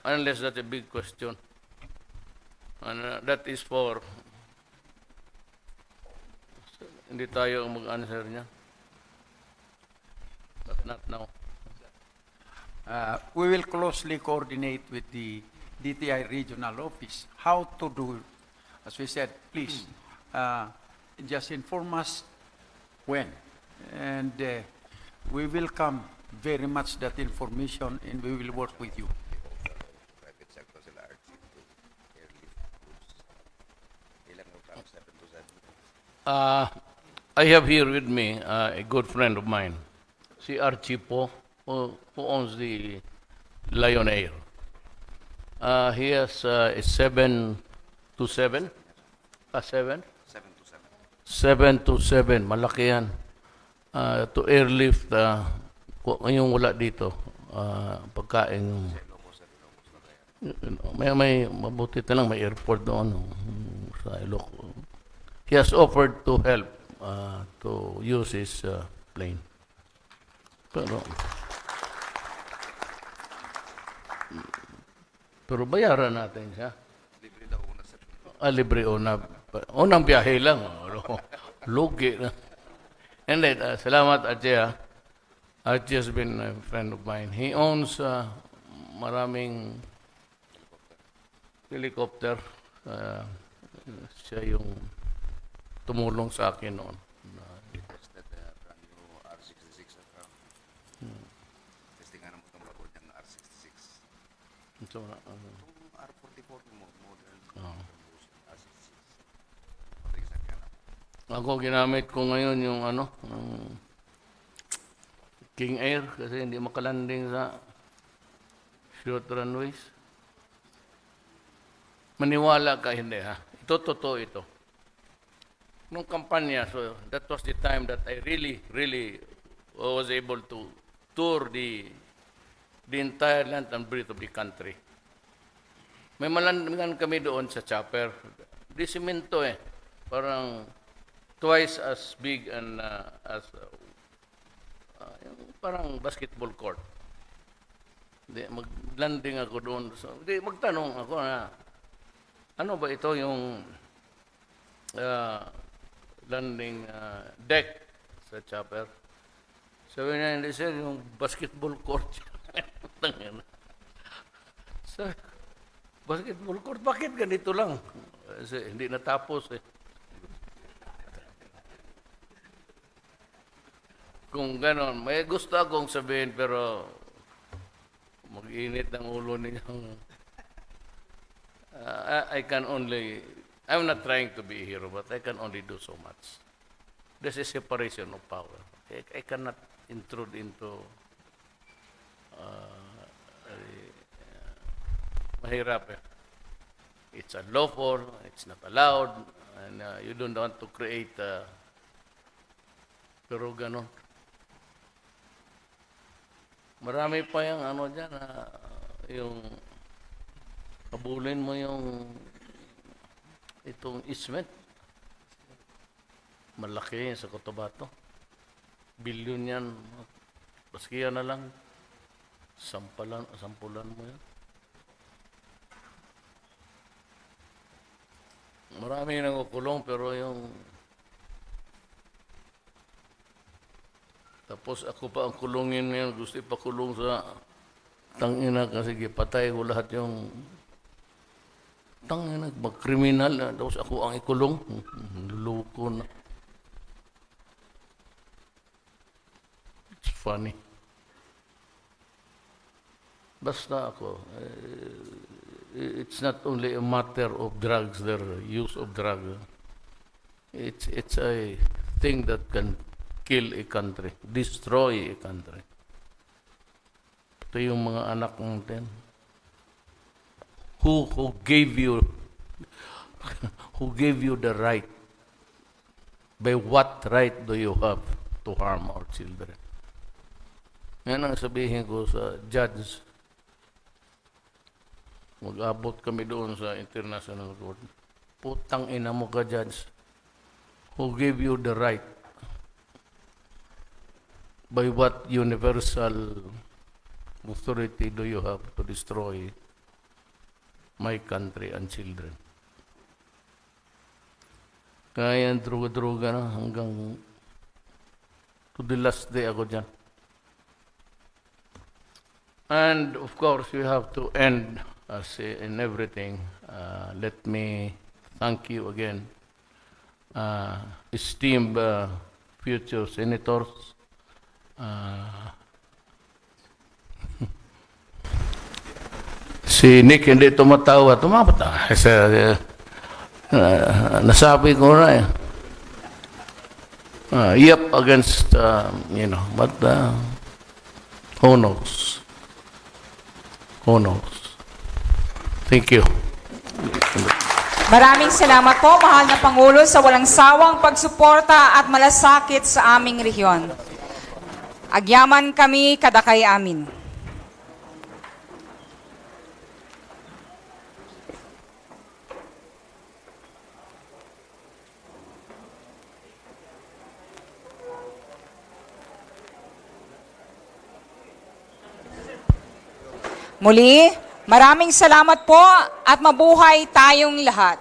A: that's a big question. And that is for, hindi tayo mag-answer niya. not now.
K: We will closely coordinate with the DTI regional office how to do, as we said, please, just inform us when. And we welcome very much that information and we will work with you.
A: I have here with me a good friend of mine, si Archie po, who owns the Lion Air. He has a 7 to 7? 7? 7 to 7, malaki yan. To airlift, ngayong wala dito, pagkain. May mabuti na lang, may airport doon sa Ilocos. He has offered to help to use his plane. Pero bayaran natin siya. Libre una. Unang biyahe lang. Lugi na. And then, salamat Archie. Archie has been a friend of mine. He owns maraming helicopter. Siya yung tumulong sa akin noon.
F: Tested brand new R66 at testing nga naman itong bago niyang R66.
A: So,
F: R44 modern R66.
A: Ako ginamit ko ngayon yung King Air kasi hindi makalanding sa short runways. Maniwala ka hindi ha. Ito totoo ito. Nung kampanya, so that was the time that I really was able to tour the entire length and breadth of the country. May malandingan kami doon sa chopper. Di simento parang twice as big and as parang basketball court. Di, mag-landing ako doon. So, di, magtanong ako na, ano ba ito yung landing deck sa chopper? Sabi niya, hindi sir, yung basketball court. So, basketball court, bakit ganito lang? Kasi hindi natapos Kung ganon, may gusto akong sabihin pero mag-init ng ulo ninyong I'm not trying to be a hero, but I can only do so much. This is separation of power. I cannot intrude into mahirap It's unlawful, it's not allowed, and you don't want to create pero ganon. Marami pa yung dyan, yung kabulin mo yung itong ismet. Malaki sa Cotabato. Bilyon yan. Baskiya na lang. Sampulan mo yan. Marami nang kukulong pero yung tapos ako pa ang kulungin ngayon. Gusto ipakulong sa tangina kasi patay ko lahat yung tangina, mag-kriminal. Tapos ako ang ikulong. Loko na. It's funny. Basta ako. It's not only a matter of drugs, their use of drugs. It's a thing that can kill a country, destroy a country. Ito yung mga anak natin. Who gave you the right? By what right do you have to harm our children? Yan ang sabihin ko sa judge. Mag-abot kami doon sa international court. Putang ina mo ka, judge. Who gave you the right? By what universal authority do you have to destroy my country and children? Kaya druga-druga na hanggang to the last day ako dyan. And of course, we have to end as in everything. Let me thank you again, esteemed future senators, si Nick hindi tumatawa, nasabi ko na eh. Yep, against, but who knows? Who knows? Thank you.
B: Maraming salamat po, mahal na Pangulo, sa walang sawang pagsuporta at malasakit sa aming rehiyon. Agyaman kami kadakay amin. Muli, maraming salamat po at mabuhay tayong lahat.